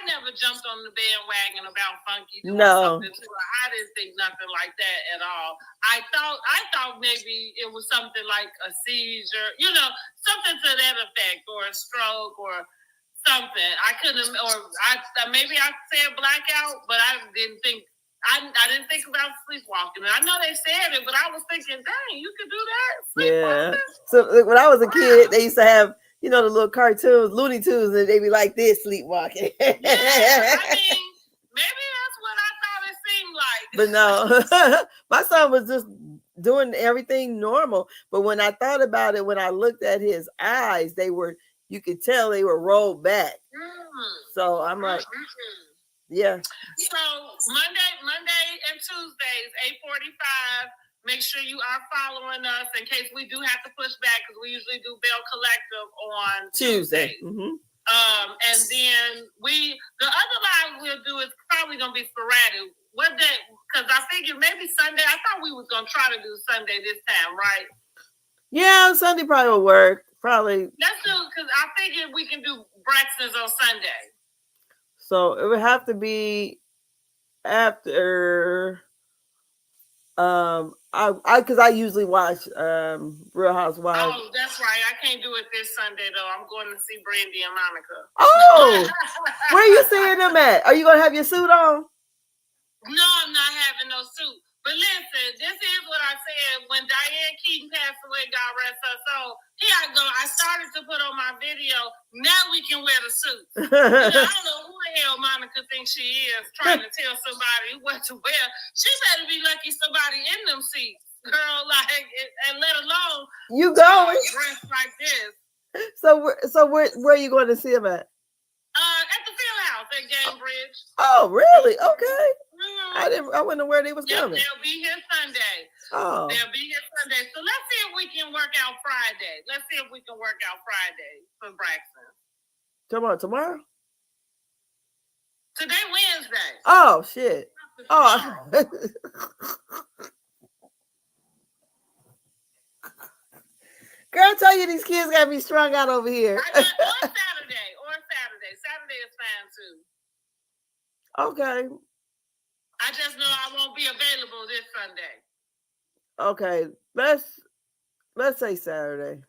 never jumped on the bandwagon about Funky doing something to her. I didn't think nothing like that at all. I thought maybe it was something like a seizure, something to that effect, or a stroke, or something. Maybe I said blackout, but I didn't think. I didn't think about sleepwalking. I know they said it, but I was thinking, dang, you could do that? Yeah. So when I was a kid, they used to have, the little cartoons, Looney Tunes, and they be like this, sleepwalking. Yeah, I mean, maybe that's what I thought it seemed like. But no, my son was just doing everything normal. But when I thought about it, when I looked at his eyes, you could tell they were rolled back. So I'm like, yeah. So Monday and Tuesdays, 8:45. Make sure you are following us in case we do have to push back, because we usually do Belle Collective on Tuesday. Mm-hmm. And then the other live we'll do is probably gonna be sporadic. What day? Because I figured maybe Sunday. I thought we was gonna try to do Sunday this time, right? Yeah, Sunday probably will work. Probably. Let's do, because I figured we can do Braxton's on Sunday. So it would have to be after. Because I usually watch Real Housewives. Oh, that's right. I can't do it this Sunday though. I'm going to see Brandi and Monica. Oh, where are you seeing them at? Are you gonna have your suit on? No, I'm not having no suit. But listen, this is what I said when Diane Keaton passed away. God rest her soul. Here I go. I started to put on my video. Now we can wear the suit. I don't know who the hell Monica thinks she is, trying to tell somebody what to wear. She better be lucky somebody in them seats, girl. And let alone you going dressed like this. So where are you going to see him at? At the field house at Gamebridge. Oh, really? Okay. I wouldn't know where they was coming. They'll be here Sunday. Oh. They'll be here Sunday. So let's see if we can work out Friday. For Braxton. Tomorrow? Today, Wednesday. Oh, shit. Oh. Girl, I tell you, these kids got me strung out over here. Or Saturday. Saturday is fine too. Okay. I just know I won't be available this Sunday. Okay, let's say Saturday.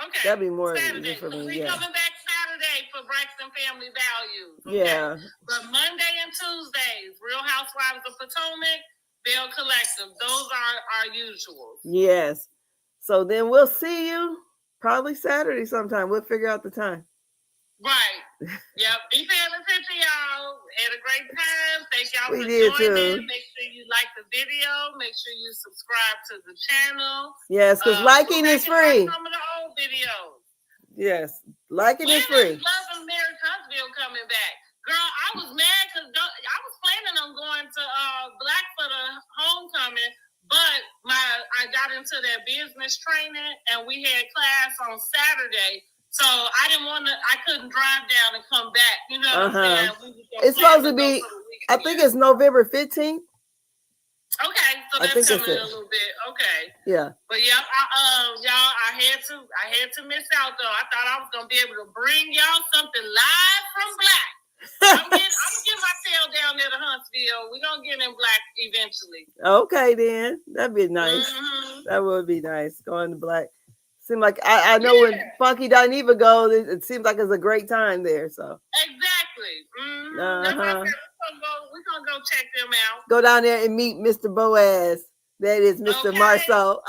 Okay. That'd be more Saturday. easy for me. We're coming back Saturday for Braxton Family Values. Okay? Yeah. But Monday and Tuesdays, Real Housewives of Potomac, Belle Collective. Those are our usuals. Yes. So then we'll see you probably Saturday sometime. We'll figure out the time. Right. Yep. Be paying attention, y'all. Had a great time. Thank y'all for too. joining. Make sure you like the video. Make sure you subscribe to the channel. Yes, because liking is free. Some of the old videos. Yes, liking is free. Loving Mary Huntsville coming back. Girl, I was mad because I was planning on going to Black for the homecoming, but I got into that business training and we had class on Saturday. So I couldn't drive down and come back. You know what I'm saying? It's supposed to be, I think it's November 15th. Okay, so that's coming in a little bit. Okay. Yeah. But yeah, y'all, I had to miss out though. I thought I was gonna be able to bring y'all something live from Black. I'm gonna get my tail down there to Huntsville. We're gonna get in Black eventually. Okay, then that'd be nice. Mm-hmm. That would be nice going to Black. Seem like I know when Funky Dineva goes, it seems like it's a great time there. So exactly. Mm-hmm. We're gonna go check them out. Go down there and meet Mr. Boaz. That is Mr. Marceau.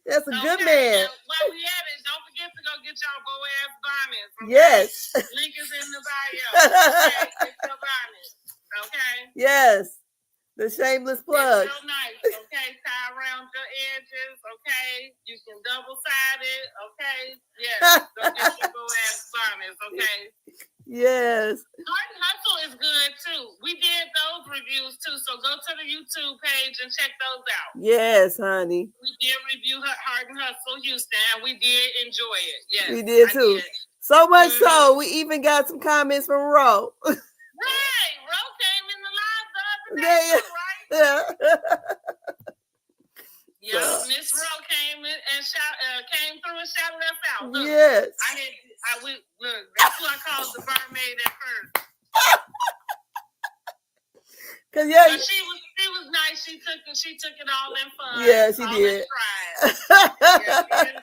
That's a good man. While we at it, don't forget to go get y'all Boaz bonnets. Okay? Yes. Link is in the bio. Okay, get your bonnets. Okay. Yes. The shameless plug. It's real nice, okay? Tie around your edges, okay? You can double side it, okay? Yes, go get your Boaz bonnets, okay? Yes. Heart and Hustle is good too. We did those reviews too, so go to the YouTube page and check those out. Yes, honey. We did review Heart and Hustle Houston, and we did enjoy it. Yes, we did too. So much so, we even got some comments from Ro. Right, Ro came in the live the other day, right? Yeah. Yeah, Miss Ro came in and came through and shouted us out. Look, yes. I had Look, that's who I called the barmaid at first. Cause yeah, but she was nice. She took it all in fun. Yeah, she did.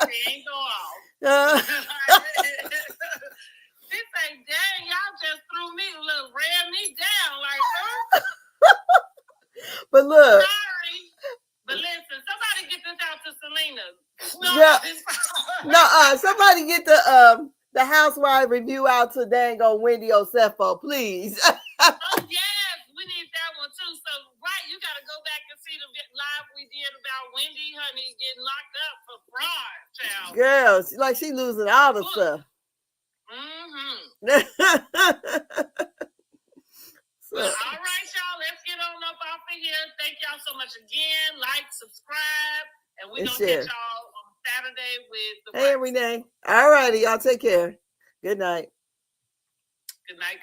She ain't go off. She said, "Dang, y'all just threw me, ran me down like." But look. Sorry, but listen, somebody get this out to Selena. Somebody get the housewife review out to dang on Wendy Osefo, please. Oh yes, we need that one too. So right, you got to go back and see the live we did about Wendy, honey, getting locked up for fraud, child. Girl, she losing all the stuff. All right, y'all, let's get on up off of here. Thank y'all so much again. Like, subscribe, and we're going to catch y'all on Saturday with the Hey, Renee. All righty, y'all take care. Good night. Good night.